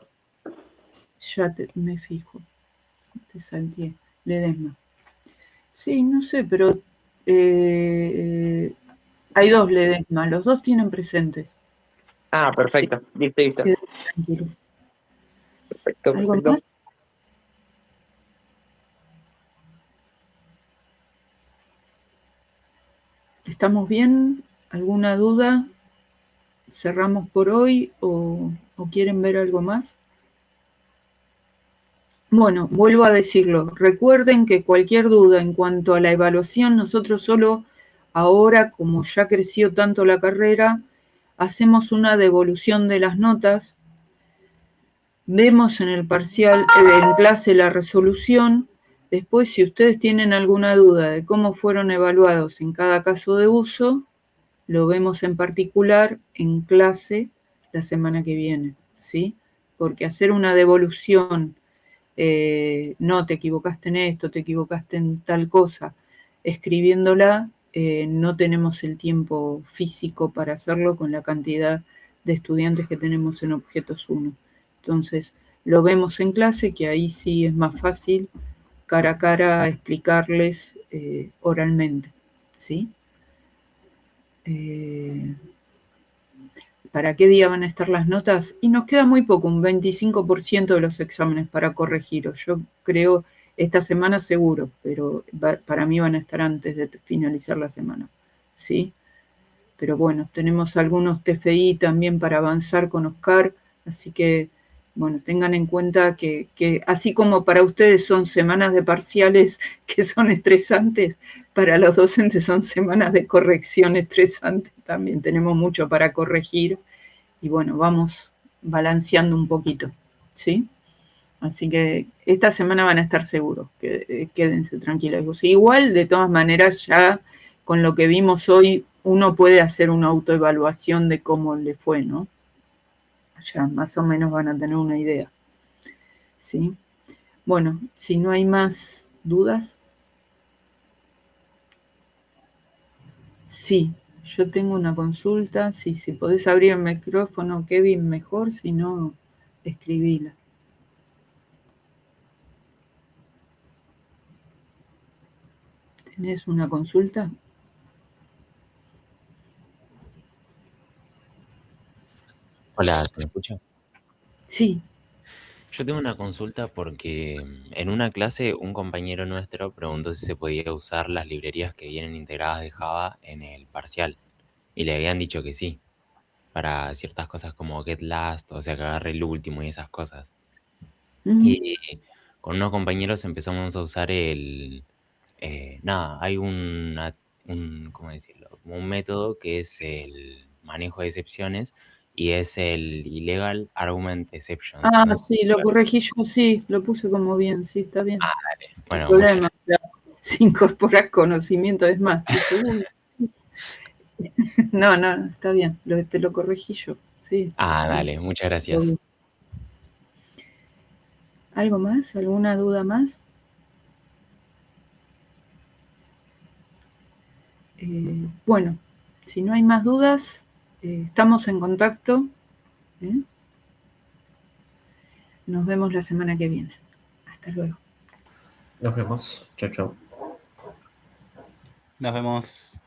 A: Ya me fijo. Te salteé. Ledesma. Sí, no sé, pero hay 2 Ledesma. Los 2 tienen presentes.
E: Ah, perfecto. Sí. Listo.
A: Tranquilo.
E: Perfecto.
A: ¿Algo más? ¿Estamos bien? ¿Alguna duda? ¿Cerramos por hoy o quieren ver algo más? Bueno, vuelvo a decirlo. Recuerden que cualquier duda en cuanto a la evaluación, nosotros solo ahora, como ya creció tanto la carrera, hacemos una devolución de las notas. Vemos en el parcial, en clase, la resolución. Después, si ustedes tienen alguna duda de cómo fueron evaluados en cada caso de uso, lo vemos en particular en clase la semana que viene, ¿sí? Porque hacer una devolución, no, te equivocaste en esto, te equivocaste en tal cosa, escribiéndola, no tenemos el tiempo físico para hacerlo con la cantidad de estudiantes que tenemos en objetos 1. Entonces, lo vemos en clase, que ahí sí es más fácil cara a cara explicarles oralmente, ¿sí? ¿Para qué día van a estar las notas? Y nos queda muy poco, un 25% de los exámenes para corregir. Yo creo esta semana seguro, pero para mí van a estar antes de finalizar la semana, ¿sí? Pero bueno, tenemos algunos TFI también para avanzar con Oscar, así que, bueno, tengan en cuenta que así como para ustedes son semanas de parciales que son estresantes, para los docentes son semanas de corrección estresantes también. Tenemos mucho para corregir y, bueno, vamos balanceando un poquito, ¿sí? Así que esta semana van a estar seguros, quédense tranquilos. Igual, de todas maneras, ya con lo que vimos hoy, uno puede hacer una autoevaluación de cómo le fue, ¿no? Ya más o menos van a tener una idea. ¿Sí? Bueno, si no hay más dudas. Sí, yo tengo una consulta. Sí, si podés abrir el micrófono, Kevin, mejor. Si no, escribíla. ¿Tenés una consulta?
F: Hola, ¿se me escucha?
A: Sí.
F: Yo tengo una consulta porque en una clase un compañero nuestro preguntó si se podía usar las librerías que vienen integradas de Java en el parcial y le habían dicho que sí, para ciertas cosas como get last, o sea, que agarre el último y esas cosas. Y con unos compañeros empezamos a usar hay ¿cómo decirlo? Como un método que es el manejo de excepciones y es el Illegal Argument Exception.
A: Ah,
F: No sé
A: sí,
F: si
A: lo corregí yo, sí, lo puse como bien, sí, está bien.
F: dale.
A: No hay
F: Bueno,
A: problema, si incorporas conocimiento, es más, dije, uy. No, está bien, te lo corregí yo, sí.
F: dale, muchas gracias.
A: ¿Algo más? ¿Alguna duda más? Bueno, si no hay más dudas, estamos en contacto. Nos vemos la semana que viene. Hasta luego.
B: Nos vemos. Chao, chao.
D: Nos vemos.